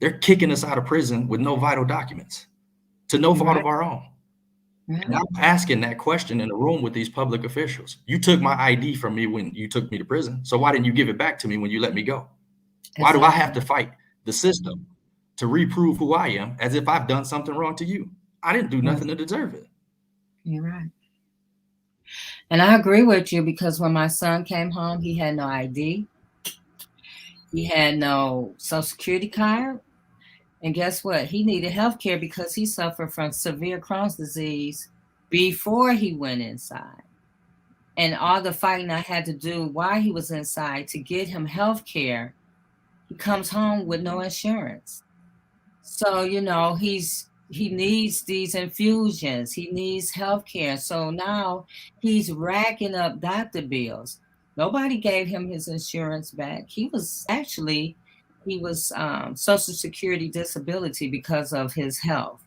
They're kicking us out of prison with no vital documents to no fault of our own. And I'm asking that question in a room with these public officials. You took my ID from me when you took me to prison. So why didn't you give it back to me when you let me go? Why do I have to fight the system to reprove who I am as if I've done something wrong to you? I didn't do nothing to deserve it. You're right. And I agree with you because when my son came home, he had no ID. He had no Social Security card. And guess what? He needed health care because he suffered from severe Crohn's disease before he went inside. And all the fighting I had to do while he was inside to get him health care, he comes home with no insurance. So, he needs these infusions, he needs health care. So now he's racking up doctor bills. Nobody gave him his insurance back. He was Social Security disability because of his health.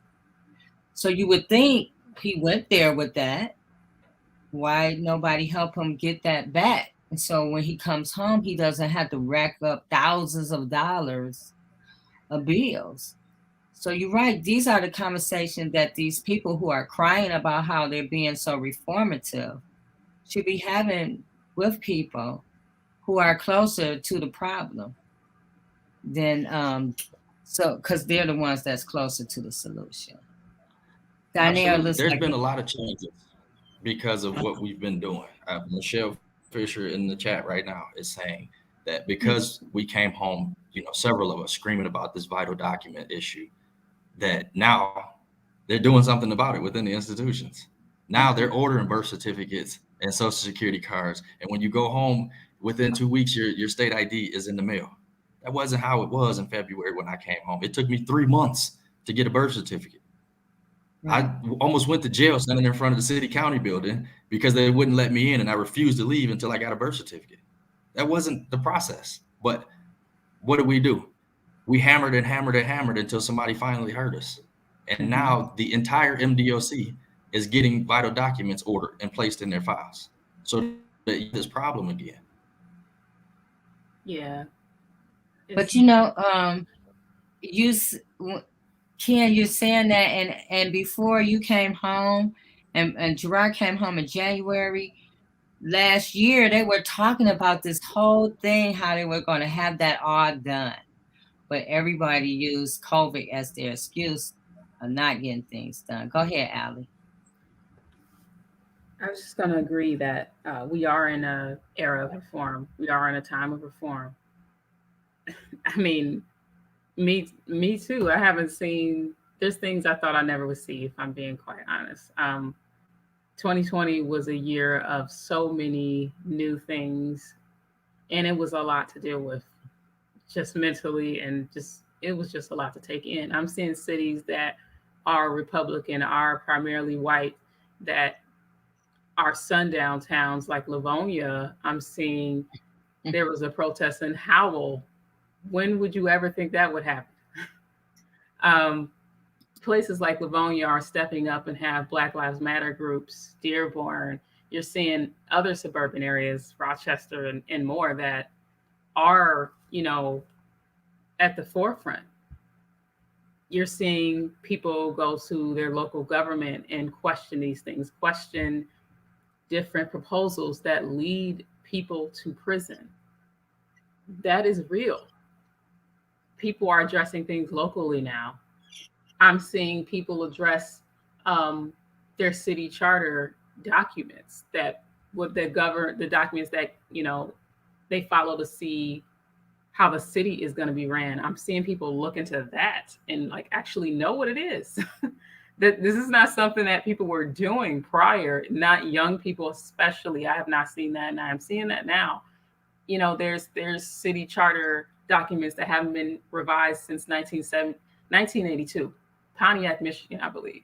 So you would think he went there with that. Why nobody help him get that back? And so when he comes home, he doesn't have to rack up thousands of dollars of bills. So you're right. These are the conversations that these people who are crying about how they're being so reformative should be having with people who are closer to the problem than because they're the ones that's closer to the solution. Darnell, Absolutely. looks There's like been a lot of changes because of what we've been doing. Michelle Fisher in the chat right now is saying that because we came home, several of us screaming about this vital document issue, that now they're doing something about it within the institutions. Now they're ordering birth certificates and social security cards. And when you go home, within 2 weeks, your state ID is in the mail. That wasn't how it was in February when I came home. It took me 3 months to get a birth certificate. right. I almost went to jail standing in front of the city county building because they wouldn't let me in, and I refused to leave until I got a birth certificate. That wasn't the process. But what did we do? We hammered and hammered and hammered until somebody finally heard us. And now the entire MDOC is getting vital documents ordered and placed in their files. So that this problem again. Yeah. But Ken, you're saying that, and before you came home, and Gerard came home in January last year, they were talking about this whole thing, how they were going to have that all done, but everybody used COVID as their excuse of not getting things done. Go ahead, Allie. I was just going to agree that we are in an era of reform. We are in a time of reform. I mean, me too. I haven't seen. There's things I thought I never would see, if I'm being quite honest. 2020 was a year of so many new things, and it was a lot to deal with, just mentally, and it was just a lot to take in. I'm seeing cities that are Republican, are primarily white, that are sundown towns like Livonia. I'm seeing there was a protest in Howell. When would you ever think that would happen? Places like Livonia are stepping up and have Black Lives Matter groups, Dearborn. You're seeing other suburban areas, Rochester and more, that are, at the forefront. You're seeing people go to their local government and question these things, question different proposals that lead people to prison. That is real. People are addressing things locally now. I'm seeing people address their city charter documents, that what the documents that they follow to see how the city is going to be ran. I'm seeing people look into that and actually know what it is. That this is not something that people were doing prior, not young people especially. I have not seen that, and I'm seeing that now. There's city charter documents that haven't been revised since 1982, Pontiac, Michigan, I believe.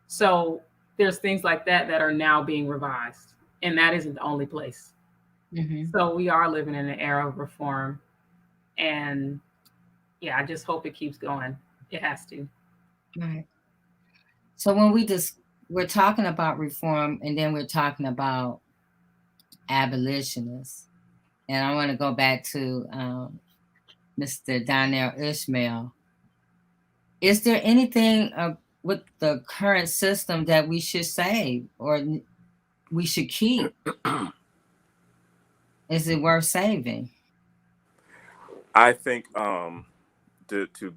So there's things like that that are now being revised, and that isn't the only place. So we are living in an era of reform, and yeah, I just hope it keeps going. It has to. Right. So when we're talking about reform, and then we're talking about abolitionists, and I want to go back to Mr. Darnell Ishmel. Is there anything with the current system that we should save or we should keep? Is it worth saving? I think, to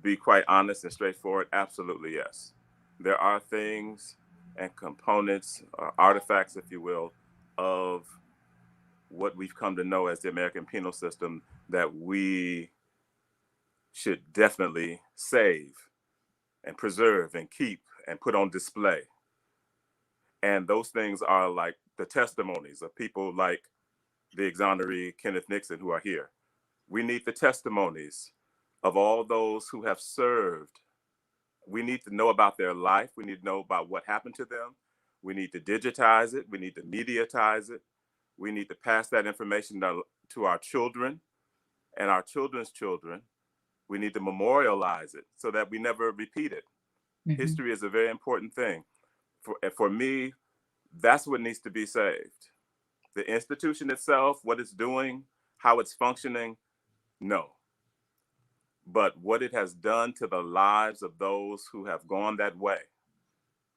be quite honest and straightforward, absolutely yes. There are things and components, artifacts, if you will, of what we've come to know as the American penal system that we should definitely save and preserve and keep and put on display. And those things are like the testimonies of people like the exoneree Kenneth Nixon who are here. We need the testimonies of all those who have served. We need to know about their life. We need to know about what happened to them. We need to digitize it. We need to mediatize it. We need to pass that information to our children and our children's children. We need to memorialize it so that we never repeat it. Mm-hmm. History is a very important thing. For me, that's what needs to be saved. The institution itself, what it's doing, how it's functioning, no. But what it has done to the lives of those who have gone that way,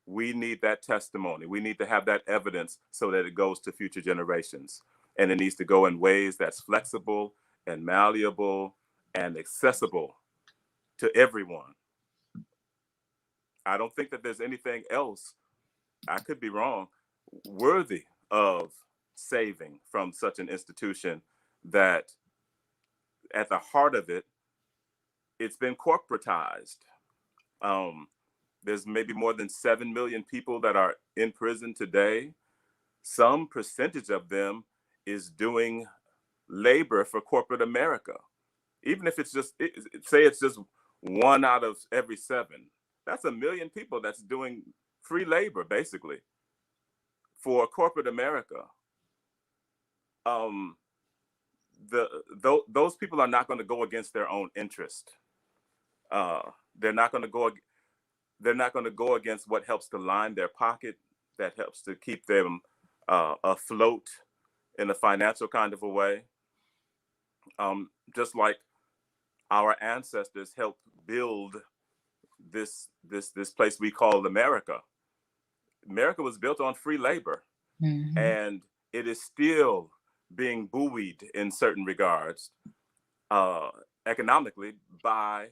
we need that testimony. We need to have that evidence so that it goes to future generations. And it needs to go in ways that's flexible and malleable and accessible to everyone. I don't think that there's anything else, I could be wrong, worthy of saving from such an institution that at the heart of it, it's been corporatized. There's maybe more than 7 million people that are in prison today. Some percentage of them is doing labor for corporate America. Even if it's just, say it's just 1 out of every 7, that's 1 million people that's doing free labor, basically, for corporate America. Those people are not going to go against their own interest. They're not going to go against what helps to line their pocket, that helps to keep them afloat in a financial kind of a way. Just like our ancestors helped build this place we call America. America was built on free labor, mm-hmm. and it is still being buoyed in certain regards economically by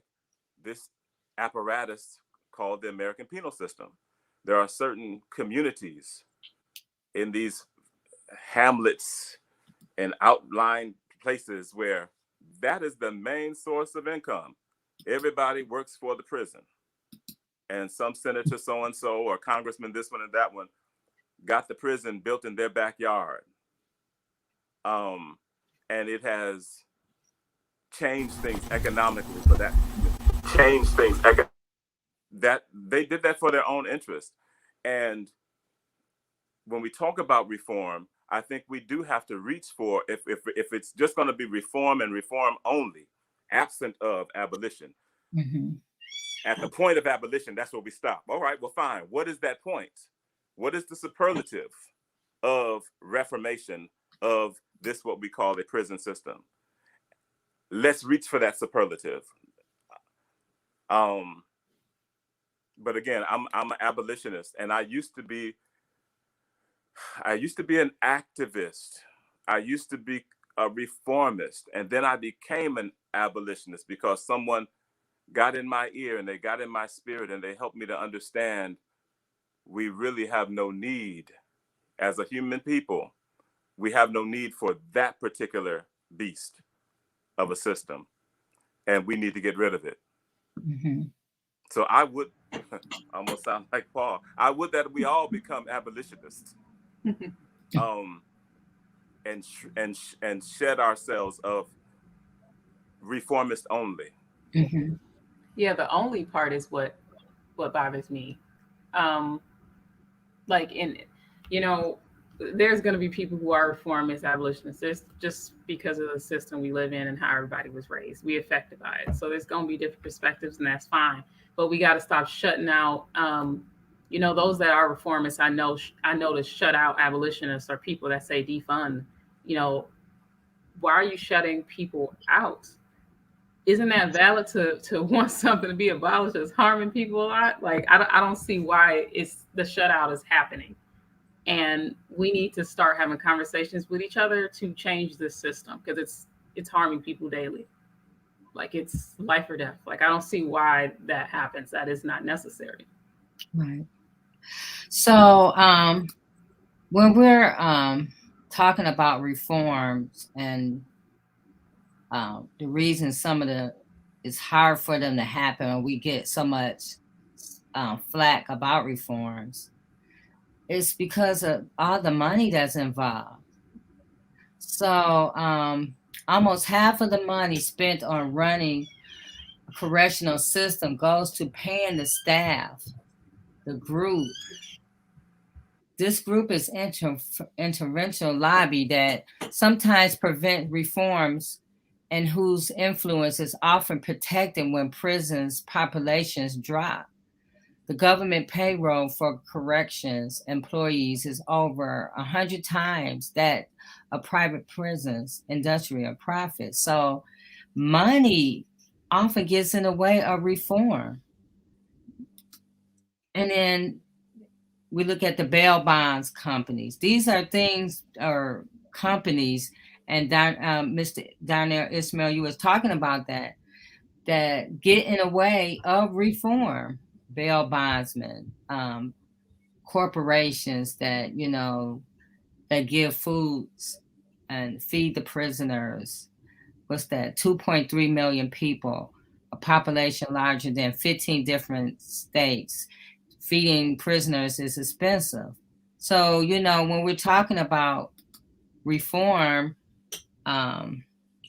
this apparatus called the American penal system. There are certain communities in these hamlets and outlying places where that is the main source of income. Everybody works for the prison. And some senator so-and-so or congressman this one and that one got the prison built in their backyard. And it has changed things economically for that. That they did that for their own interest. And when we talk about reform, I think we do have to reach for, if it's just going to be reform and reform only, absent of abolition. Mm-hmm. At the point of abolition, that's where we stop. All right, well, fine. What is that point? What is the superlative of reformation of this, what we call a prison system? Let's reach for that superlative. But again, I'm an abolitionist, and I used to be an activist. I used to be a reformist, and then I became an abolitionist because someone got in my ear and they got in my spirit and they helped me to understand we really have no need as a human people. We have no need for that particular beast of a system, and we need to get rid of it. Mm-hmm. So I would almost sound like Paul. I would that we all become abolitionists, and shed ourselves of reformist only. Mm-hmm. Yeah, the only part is what bothers me. There's going to be people who are reformists, abolitionists, just because of the system we live in and how everybody was raised. We affected by it. So there's going to be different perspectives, and that's fine. But we got to stop shutting out, those that are reformists. I know to shut out abolitionists or people that say defund. Why are you shutting people out? Isn't that valid to want something to be abolished that's harming people a lot? Like, I don't see why the shutout is happening. And we need to start having conversations with each other to change this system, because it's harming people daily. Like, it's life or death. Like, I don't see why that happens. That is not necessary. Right. So when we're talking about reforms and the reason it's hard for them to happen, and we get so much flack about reforms, it's because of all the money that's involved. So almost half of the money spent on running a correctional system goes to paying the staff, the group. This group is interventional lobby that sometimes prevent reforms and whose influence is often protected when prisons populations drop. The government payroll for corrections employees is over 100 times that of private prisons, industrial profit. So money often gets in the way of reform. And then we look at the bail bonds companies. These are things or companies, and Mr. Darnell Ishmel, you was talking about that get in the way of reform. Bail bondsmen, corporations that that give foods and feed the prisoners. What's that? 2.3 million people, a population larger than 15 different states. Feeding prisoners is expensive. So, when we're talking about reform,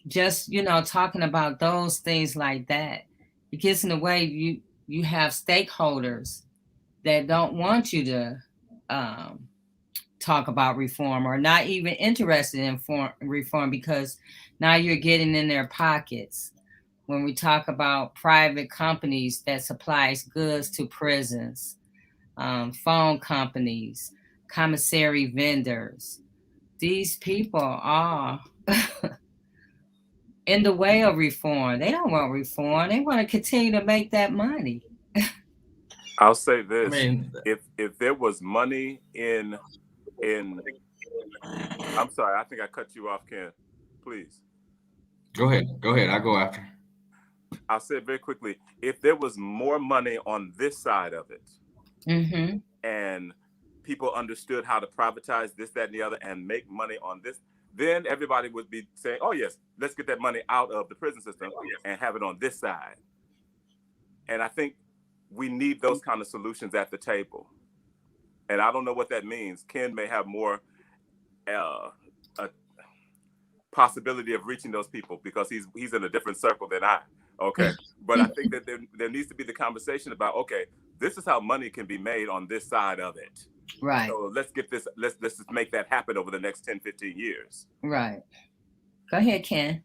just, talking about those things like that, it gets in the way. You have stakeholders that don't want you to talk about reform or not even interested in reform because now you're getting in their pockets. When we talk about private companies that supplies goods to prisons, phone companies, commissary vendors, these people are in the way of reform. They don't want reform. They want to continue to make that money. I'll say this: I mean, if there was money in, I'm sorry, I think I cut you off, Ken. Please. go ahead. I'll go after. I'll say it very quickly. If there was more money on this side of it, and people understood how to privatize this, that, and the other, and make money on this, then everybody would be saying, "Oh yes, let's get that money out of the prison system and have it on this side." And I think we need those kind of solutions at the table. And I don't know what that means. Ken may have more a possibility of reaching those people because he's in a different circle than I. Okay, but I think that there needs to be the conversation about, okay, this is how money can be made on this side of it. Right. So let's just make that happen over the next 10, 15 years. Right. Go ahead, Ken.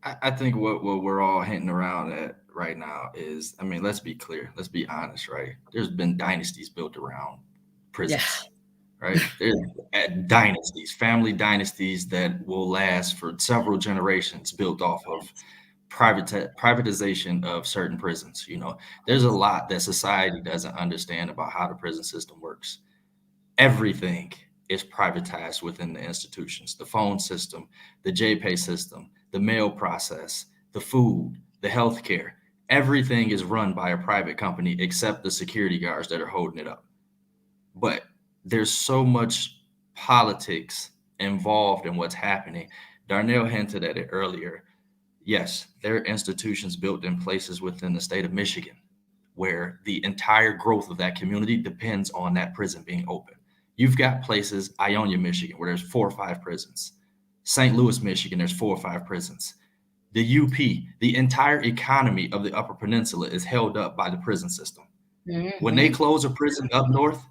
I think what we're all hinting around at right now is, I mean, let's be clear, let's be honest, right? There's been dynasties built around prisons, right? There's dynasties, family dynasties that will last for several generations, built off of privatization of certain prisons. There's a lot that society doesn't understand about how the prison system works. Everything is privatized within the institutions: the phone system, the JPay system, the mail process, the food, the healthcare. Everything is run by a private company except the security guards that are holding it up. But there's so much politics involved in what's happening. Darnell hinted at it earlier. Yes, there are institutions built in places within the state of Michigan where the entire growth of that community depends on that prison being open. You've got places, Ionia, Michigan, where there's 4 or 5 prisons. St. Louis, Michigan, there's 4 or 5 prisons. The UP, the entire economy of the Upper Peninsula is held up by the prison system. When they close a prison up north,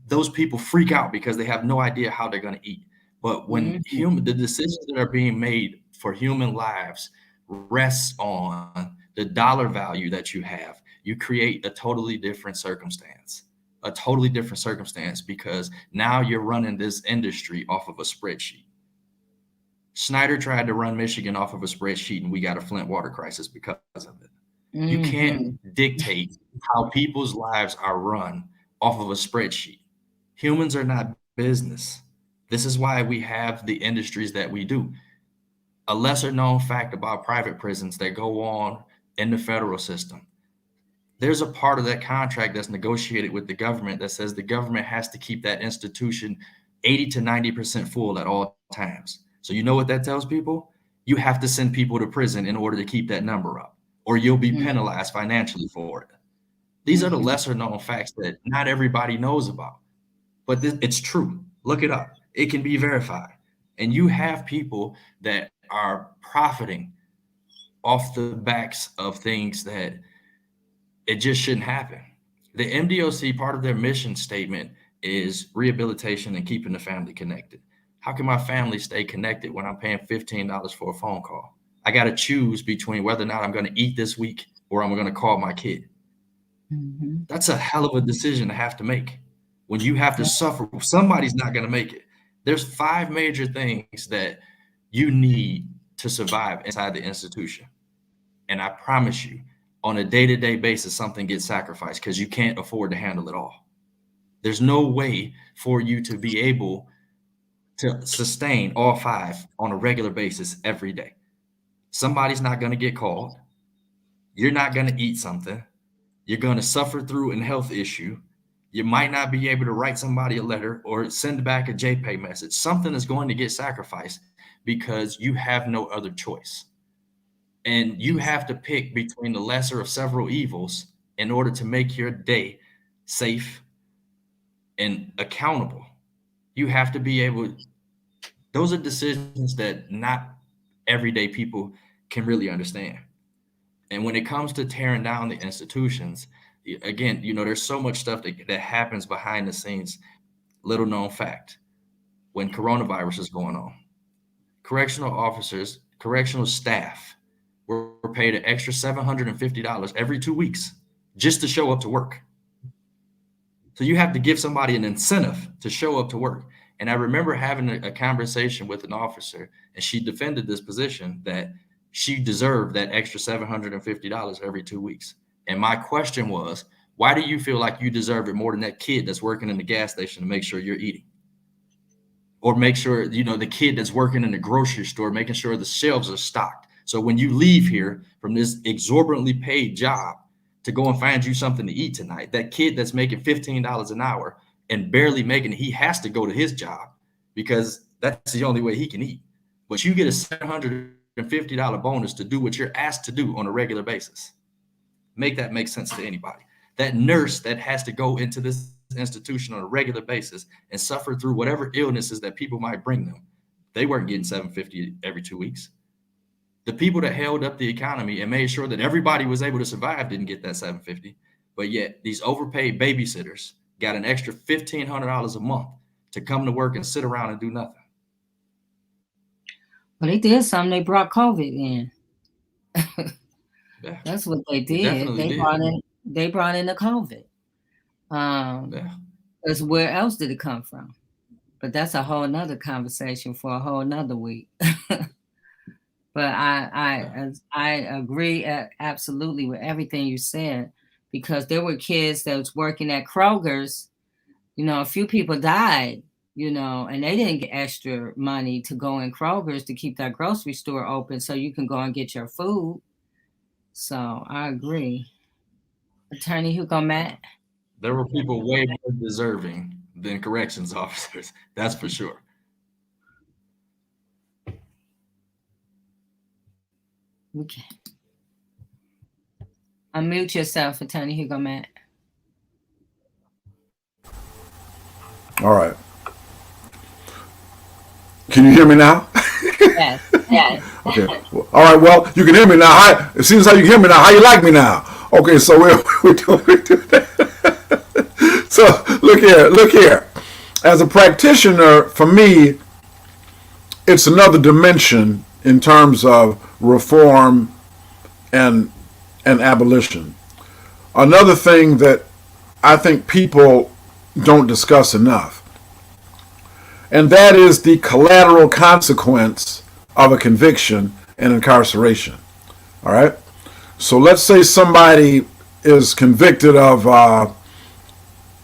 those people freak out because they have no idea how they're going to eat. But when the decisions that are being made for human lives rests on the dollar value that you have, you create a totally different circumstance. Because now you're running this industry off of a spreadsheet. Snyder tried to run Michigan off of a spreadsheet, and we got a Flint water crisis because of it. You can't dictate how people's lives are run off of a spreadsheet. Humans are not business. This is why we have the industries that we do. A lesser known fact about private prisons that go on in the federal system: there's a part of that contract that's negotiated with the government that says the government has to keep that institution 80 to 90% full at all times. So you know what that tells people? You have to send people to prison in order to keep that number up, or you'll be penalized financially for it. These are the lesser known facts that not everybody knows about. but it's true. Look it up. It can be verified. And you have people that are profiting off the backs of things that it just shouldn't happen. The MDOC, part of their mission statement is rehabilitation and keeping the family connected. How can my family stay connected when I'm paying $15 for a phone call? I got to choose between whether or not I'm going to eat this week or I'm going to call my kid. Mm-hmm. That's a hell of a decision to have to make when you have to suffer. Somebody's not going to make it. There's 5 major things that you need to survive inside the institution. And I promise you, on a day-to-day basis, something gets sacrificed because you can't afford to handle it all. There's no way for you to be able to sustain all 5 on a regular basis every day. Somebody's not going to get called. You're not going to eat something. You're going to suffer through a health issue. You might not be able to write somebody a letter or send back a JPay message. Something is going to get sacrificed because you have no other choice. And you have to pick between the lesser of several evils in order to make your day safe and accountable. You have to be able, those are decisions that not everyday people can really understand. And when it comes to tearing down the institutions, again, there's so much stuff that happens behind the scenes. Little known fact, when coronavirus is going on, correctional officers, correctional staff were paid an extra $750 every 2 weeks just to show up to work. So you have to give somebody an incentive to show up to work. And I remember having a conversation with an officer, and she defended this position that she deserved that extra $750 every 2 weeks. And my question was, why do you feel like you deserve it more than that kid that's working in the gas station to make sure you're eating? Or make sure, the kid that's working in the grocery store, making sure the shelves are stocked. So when you leave here from this exorbitantly paid job to go and find you something to eat tonight, that kid that's making $15 an hour and barely making it, he has to go to his job because that's the only way he can eat. But you get a $750 bonus to do what you're asked to do on a regular basis. Make that make sense to anybody. That nurse that has to go into this institution on a regular basis and suffer through whatever illnesses that people might bring them, they weren't getting $750 every 2 weeks. The people that held up the economy and made sure that everybody was able to survive didn't get that $750, but yet these overpaid babysitters got an extra $1,500 a month to come to work and sit around and do nothing. Well, they did something. They brought COVID in. Yeah, That's what they did. They brought in the COVID. Because where else did it come from? But that's a whole nother conversation for a whole nother week. But I agree absolutely with everything you said, because there were kids that was working at Kroger's. A few people died, and they didn't get extra money to go in Kroger's to keep that grocery store open so you can go and get your food. So I agree. Attorney Hugo Matt? There were people way more deserving than corrections officers. That's for sure. Okay. Unmute yourself, Attorney Hugo Matt. All right. Can you hear me now? Yes. Okay. Well, all right. Well, you can hear me now. It seems how you hear me now. How you like me now? Okay. So we're doing that. So look here. As a practitioner, for me, it's another dimension in terms of reform and abolition. Another thing that I think people don't discuss enough, and that is the collateral consequence of a conviction and incarceration. All right? So let's say somebody is convicted of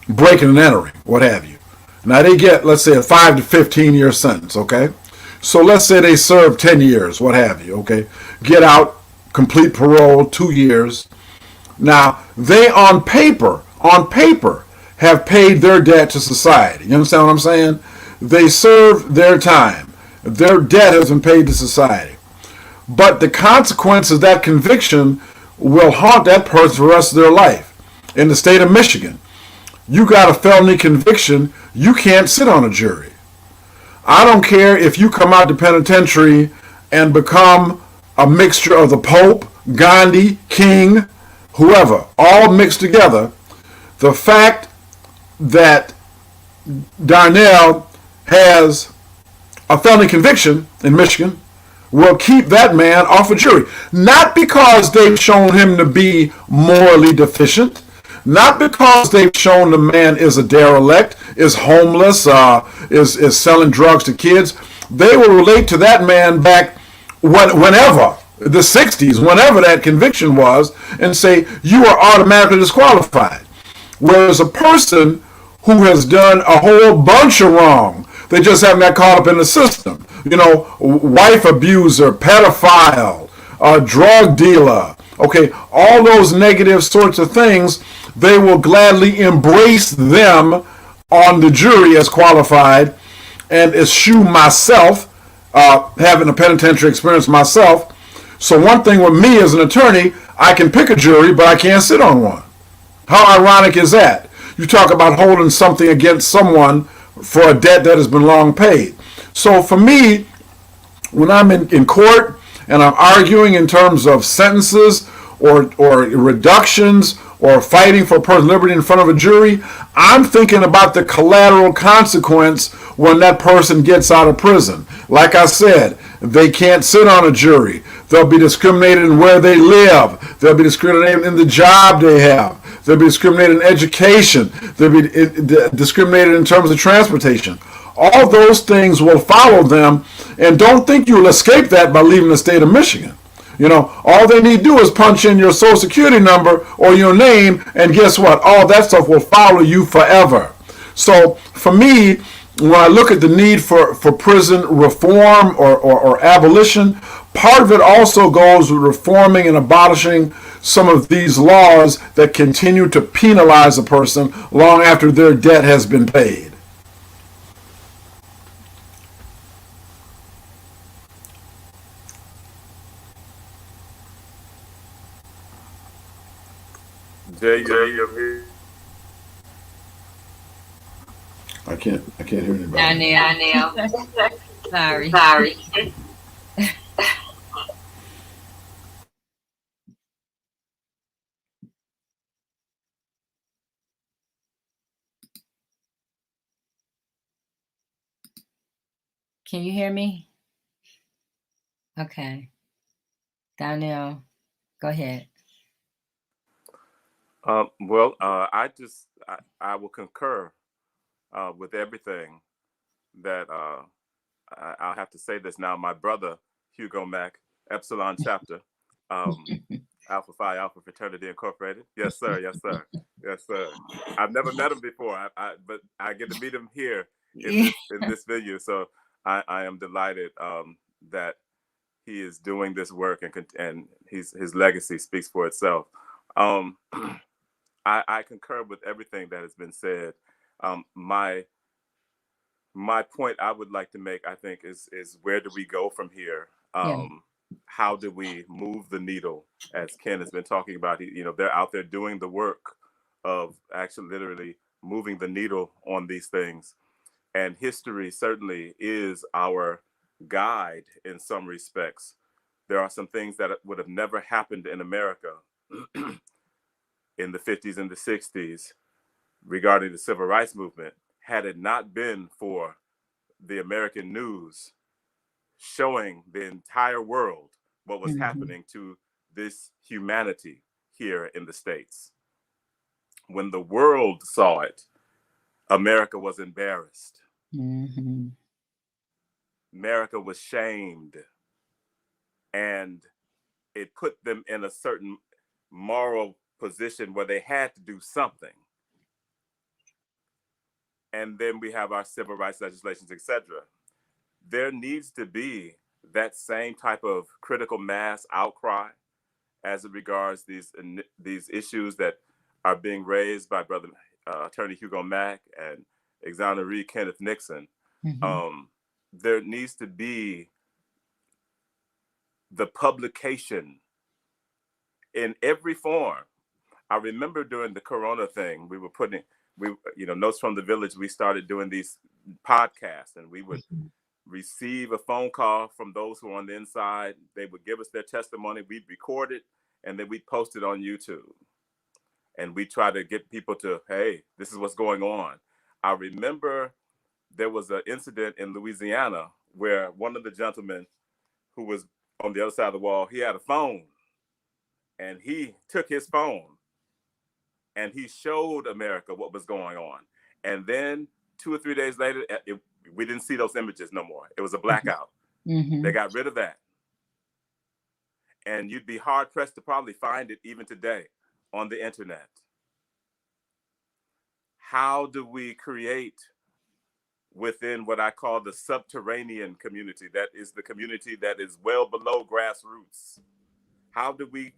breaking and entering, what have you. Now they get, let's say, a 5 to 15 year sentence, okay? So let's say they serve 10 years, what have you, okay? Get out, complete parole, 2 years. Now, they on paper, have paid their debt to society. You understand what I'm saying? They served their time. Their debt has been paid to society. But the consequence of that conviction will haunt that person for the rest of their life. In the state of Michigan, you got a felony conviction, you can't sit on a jury. I don't care if you come out the penitentiary and become a mixture of the Pope, Gandhi, King, whoever, all mixed together. The fact that Darnell has a felony conviction in Michigan will keep that man off a jury. Not because they've shown him to be morally deficient, not because they've shown the man is a derelict, is homeless, is selling drugs to kids. They will relate to that man back whenever, the 60s, whenever that conviction was, and say, you are automatically disqualified. Whereas a person who has done a whole bunch of wrong, they just haven't got caught up in the system. You know, wife abuser, pedophile, drug dealer, okay, all those negative sorts of things, they will gladly embrace them on the jury as qualified, and eschew myself, having a penitentiary experience myself. So one thing with me as an attorney, I can pick a jury, but I can't sit on one. How ironic is that? You talk about holding something against someone for a debt that has been long paid. So for me, when I'm in court and I'm arguing in terms of sentences or reductions or fighting for personal liberty in front of a jury, I'm thinking about the collateral consequence when that person gets out of prison. Like I said, they can't sit on a jury. They'll be discriminated in where they live. They'll be discriminated in the job they have. They'll be discriminated in education. They'll be discriminated in terms of transportation. All those things will follow them, and don't think you'll escape that by leaving the state of Michigan. You know, all they need to do is punch in your social security number or your name, and guess what? All that stuff will follow you forever. So for me, when I look at the need for prison reform or abolition, part of it also goes with reforming and abolishing some of these laws that continue to penalize a person long after their debt has been paid. Jay, you're here. I can't hear anybody. Darnell. Sorry. Can you hear me? Okay. Darnell, go ahead. Well, I will concur with everything that I'll have to say this now. My brother, Hugo Mack, Epsilon chapter, Alpha Phi Alpha Fraternity Incorporated. Yes, sir. Yes, sir. Yes, sir. I've never met him before, but I get to meet him here in this venue. So I am delighted that he is doing this work, and his legacy speaks for itself. I concur with everything that has been said. My point I would like to make, I think, is where do we go from here? How do we move the needle, as Ken has been talking about? You know, they're out there doing the work of actually literally moving the needle on these things. And history certainly is our guide in some respects. There are some things that would have never happened in America in the 50s and the 60s regarding the civil rights movement, had it not been for the American news showing the entire world what was happening to this humanity here in the States. When the world saw it, America was embarrassed. America was shamed. And it put them in a certain moral position where they had to do something. And then we have our civil rights legislations, etc. There needs to be that same type of critical mass outcry as it regards these issues that are being raised by Brother Attorney Hugo Mack and Exoneree Kenneth Nixon. There needs to be the publication in every form. I remember during the Corona thing, we were putting Notes from the Village, we started doing these podcasts, and we would receive a phone call from those who are on the inside. They would give us their testimony. We'd record it, and then we'd post it on YouTube. And we try to get people to, hey, this is what's going on. I remember there was an incident in Louisiana where one of the gentlemen who was on the other side of the wall, he had a phone, and he took his phone and he showed America what was going on. And then 2 or 3 days later, we didn't see those images no more. It was a blackout. Mm-hmm. They got rid of that. And you'd be hard pressed to probably find it even today on the internet. How do we create within what I call the subterranean community, that is the community that is well below grassroots? How do we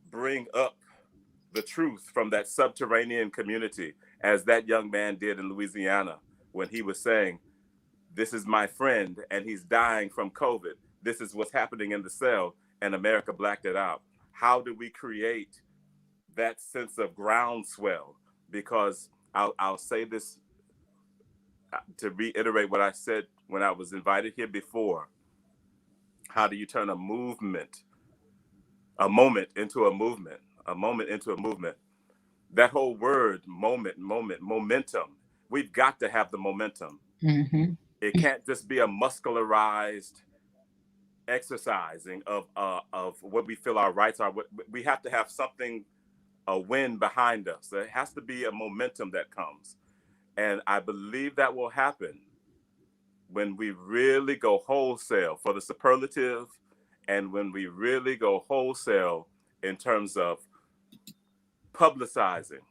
bring up the truth from that subterranean community, as that young man did in Louisiana when he was saying, this is my friend and he's dying from COVID. This is what's happening in the cell, and America blacked it out. How do we create that sense of groundswell? Because I'll say this to reiterate what I said when I was invited here before. How do you turn a moment into a movement? A moment into a movement. That whole word, momentum. We've got to have the momentum. Mm-hmm. It can't just be a muscularized exercising of what we feel our rights are. We have to have something, a win behind us. There has to be a momentum that comes. And I believe that will happen when we really go wholesale for the superlative, and when we really go wholesale in terms of publicizing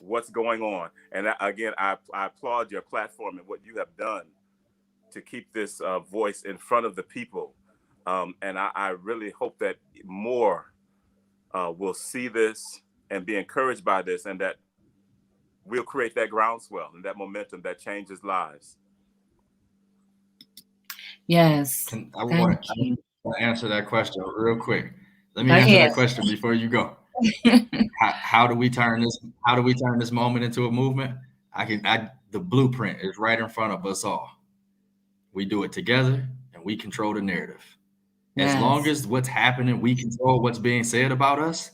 what's going on. And again, I applaud your platform and what you have done to keep this voice in front of the people. And I really hope that more will see this and be encouraged by this, and that we'll create that groundswell and that momentum that changes lives. Yes. I want to answer that question real quick. Let me Go answer ahead. that question before you go. How do we turn this? How do we turn this moment into a movement? The blueprint is right in front of us all. We do it together, and we control the narrative. As long as what's happening, we control what's being said about us.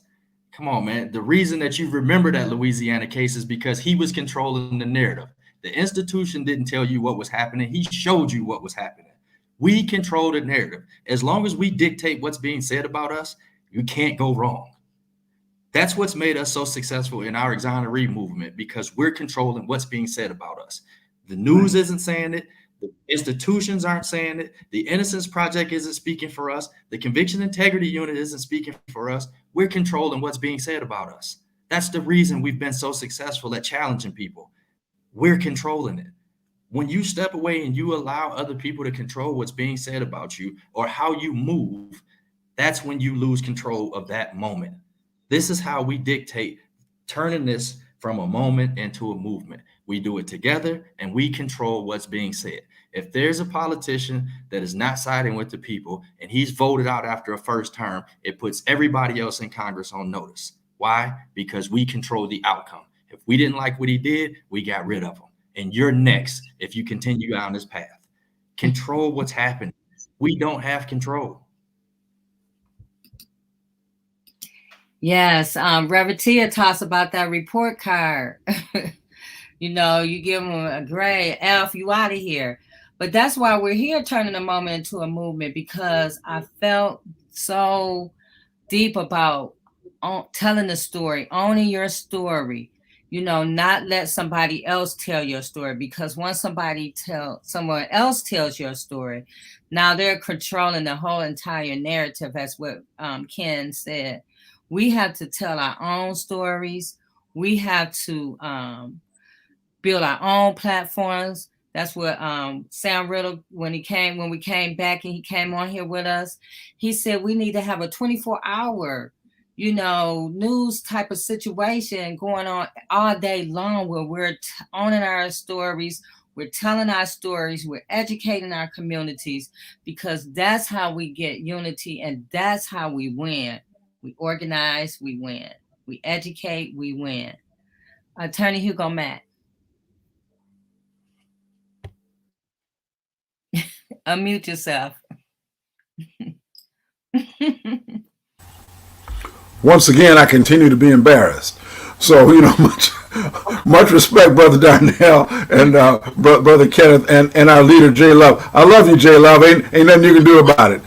Come on, man. The reason that you remember that Louisiana case is because he was controlling the narrative. The institution didn't tell you what was happening. He showed you what was happening. We control the narrative. As long as we dictate what's being said about us, you can't go wrong. That's what's made us so successful in our exoneree movement, because we're controlling what's being said about us. The news isn't saying it. The institutions aren't saying it. The Innocence Project isn't speaking for us. The Conviction Integrity Unit isn't speaking for us. We're controlling what's being said about us. That's the reason we've been so successful at challenging people. We're controlling it. When you step away and you allow other people to control what's being said about you or how you move, that's when you lose control of that moment. This is how we dictate turning this from a moment into a movement. We do it together, and we control what's being said. If there's a politician that is not siding with the people and he's voted out after a first term, it puts everybody else in Congress on notice. Why? Because we control the outcome. If we didn't like what he did, we got rid of him. And you're next if you continue down this path. Control what's happening. We don't have control. Yes. Reverend Tia talks about that report card. You give them a grade, F, you out of here. But that's why we're here, turning a moment into a movement, because I felt so deep about telling the story, owning your story, not let somebody else tell your story, because once someone else tells your story, now they're controlling the whole entire narrative. That's what Ken said. We have to tell our own stories. We have to build our own platforms. That's what Sam Riddle, when we came back and he came on here with us, he said we need to have a 24-hour, news type of situation going on all day long, where we're owning our stories, we're telling our stories, we're educating our communities, because that's how we get unity, and that's how we win. We organize, we win. We educate, we win. Attorney Hugo Matt. Unmute yourself. Once again, I continue to be embarrassed. So, much respect, Brother Darnell and Brother Kenneth and our leader, J Love. I love you, J Love. Ain't nothing you can do about it.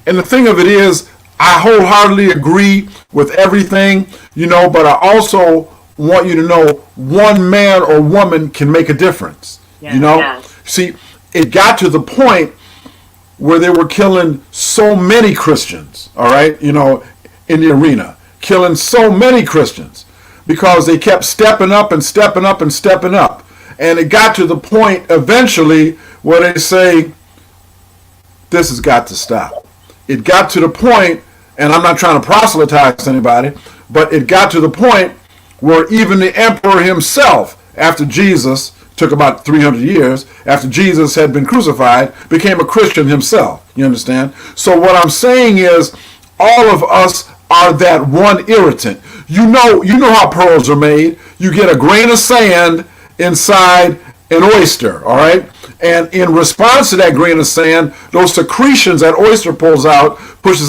And the thing of it is, I wholeheartedly agree with everything, but I also want you to know one man or woman can make a difference. Yeah. See, it got to the point where they were killing so many Christians, all right, in the arena, killing so many Christians because they kept stepping up and stepping up and stepping up. And it got to the point eventually where they say, this has got to stop. It got to the point, and I'm not trying to proselytize anybody, but it got to the point where even the emperor himself, after Jesus, took about 300 years, after Jesus had been crucified, became a Christian himself. You understand? So what I'm saying is, all of us are that one irritant. You know how pearls are made. You get a grain of sand inside an oyster, all right? And in response to that grain of sand, those secretions that oyster pushes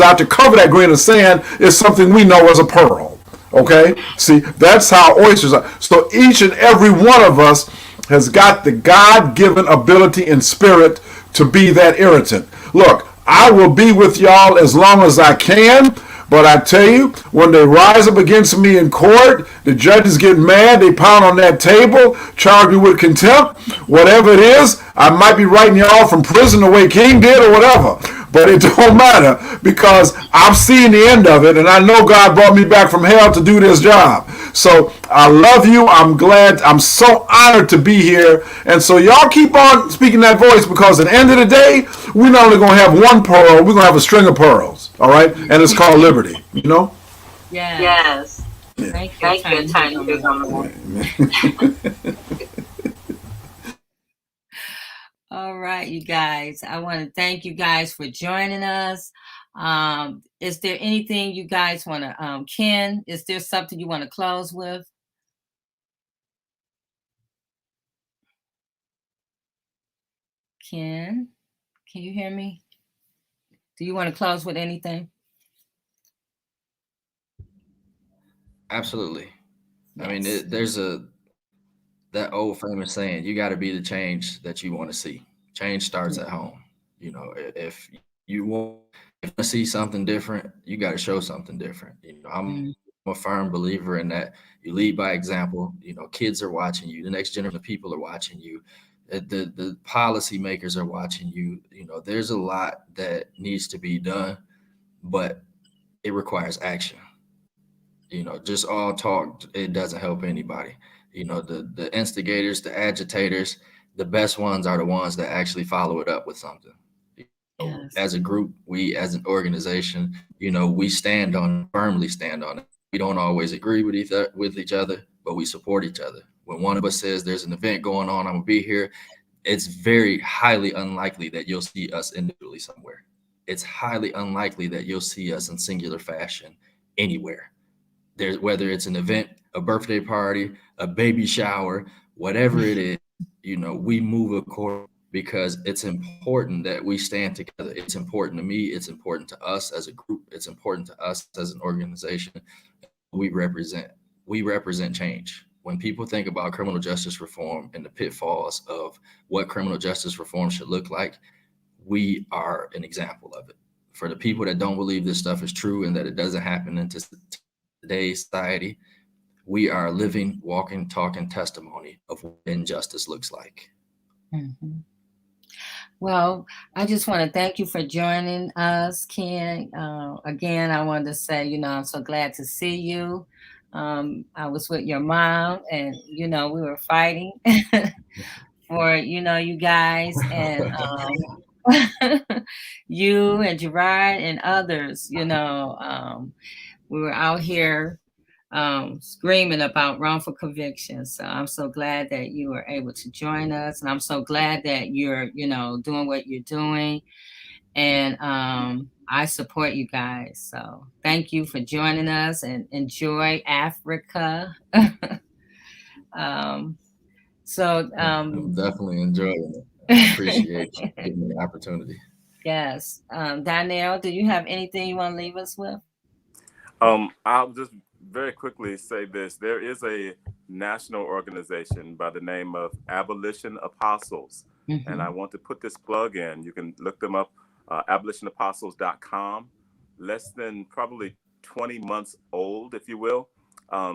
out to cover that grain of sand is something we know as a pearl. Okay? See, that's how oysters are. So each and every one of us has got the God-given ability and spirit to be that irritant. Look, I will be with y'all as long as I can, but I tell you, when they rise up against me in court, the judges get mad, they pound on that table, charge me with contempt, whatever it is, I might be writing y'all from prison the way King did or whatever. But it don't matter because I've seen the end of it and I know God brought me back from hell to do this job. So I love you. I'm glad. I'm so honored to be here. And so y'all keep on speaking that voice because at the end of the day, we're not only going to have one pearl, we're going to have a string of pearls. All right? And it's called liberty, Yes. Yes. Thank you, Attorney. All right, you guys. I want to thank you guys for joining us. Is there anything you guys want to, Ken, is there something you want to close with? Ken, can you hear me? Do you want to close with anything? Absolutely. Yes. I mean, there's that old famous saying, you got to be the change that you want to see. Change starts at home. If you want to see something different, you got to show something different. I'm a firm believer in that. You lead by example. Kids are watching you. The next generation of people are watching you. The policy makers are watching you. There's a lot that needs to be done, but it requires action. Just all talk, it doesn't help anybody. The instigators, the agitators, the best ones are the ones that actually follow it up with something. Yes. As a group, we as an organization, we firmly stand on it. We don't always agree with each other, but we support each other. When one of us says there's an event going on, I'm gonna be here, it's very highly unlikely that you'll see us individually somewhere. It's highly unlikely that you'll see us in singular fashion anywhere. Whether it's an event, a birthday party, a baby shower, whatever it is, we move accordingly because it's important that we stand together. It's important to me. It's important to us as a group. It's important to us as an organization. We represent change. When people think about criminal justice reform and the pitfalls of what criminal justice reform should look like, we are an example of it. For the people that don't believe this stuff is true and that it doesn't happen in today's society, we are living, walking, talking testimony of what injustice looks like. Mm-hmm. Well, I just want to thank you for joining us, Ken. Again, I wanted to say, I'm so glad to see you. I was with your mom and, we were fighting for, you guys and you and Gerard and others, we were out here screaming about wrongful convictions. So I'm so glad that you were able to join us. And I'm so glad that you're, doing what you're doing. And I support you guys. So thank you for joining us, and enjoy Africa. I'm definitely enjoying it. I appreciate you giving me the opportunity. Yes. Darnell, do you have anything you want to leave us with? I'll just very quickly say this. There is a national organization by the name of Abolition Apostles. Mm-hmm. And I want to put this plug in. You can look them up, abolitionapostles.com. Less than probably 20 months old, if you will.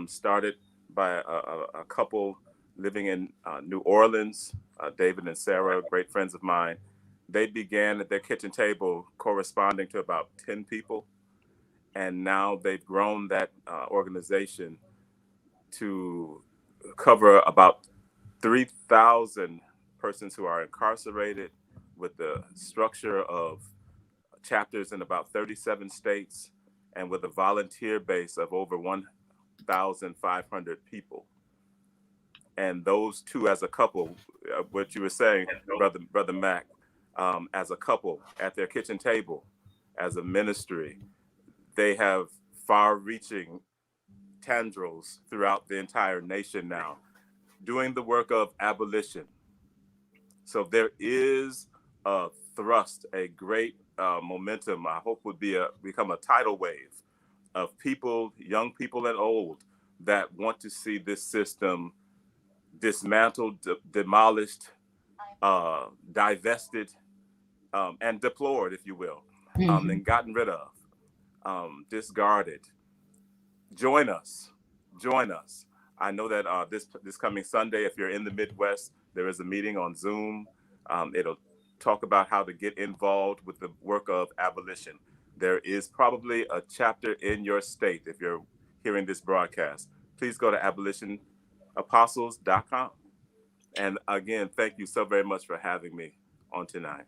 Started by a couple living in New Orleans, David and Sarah, great friends of mine. They began at their kitchen table corresponding to about 10 people. And now they've grown that organization to cover about 3,000 persons who are incarcerated, with the structure of chapters in about 37 states, and with a volunteer base of over 1,500 people. And those two as a couple, what you were saying, Brother Mac, as a couple at their kitchen table, as a ministry, they have far-reaching tendrils throughout the entire nation now, doing the work of abolition. So there is a thrust, a great momentum, I hope would become a tidal wave of people, young people and old, that want to see this system dismantled, demolished, divested, and deplored, if you will, and gotten rid of, discarded. Join us. I know that this coming Sunday, if you're in the Midwest, there is a meeting on Zoom. It'll talk about how to get involved with the work of abolition. There is probably a chapter in your state. If you're hearing this broadcast, please go to abolitionapostles.com. And again, thank you so very much for having me on tonight.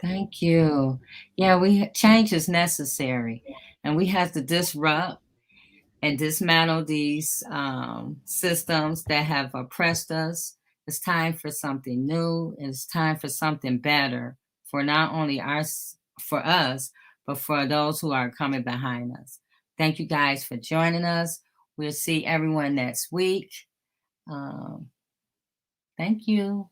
Thank you. Yeah, change is necessary, and we have to disrupt and dismantle these systems that have oppressed us. It's time for something new. It's time for something better for not only for us, but for those who are coming behind us. Thank you guys for joining us. We'll see everyone next week. Thank you.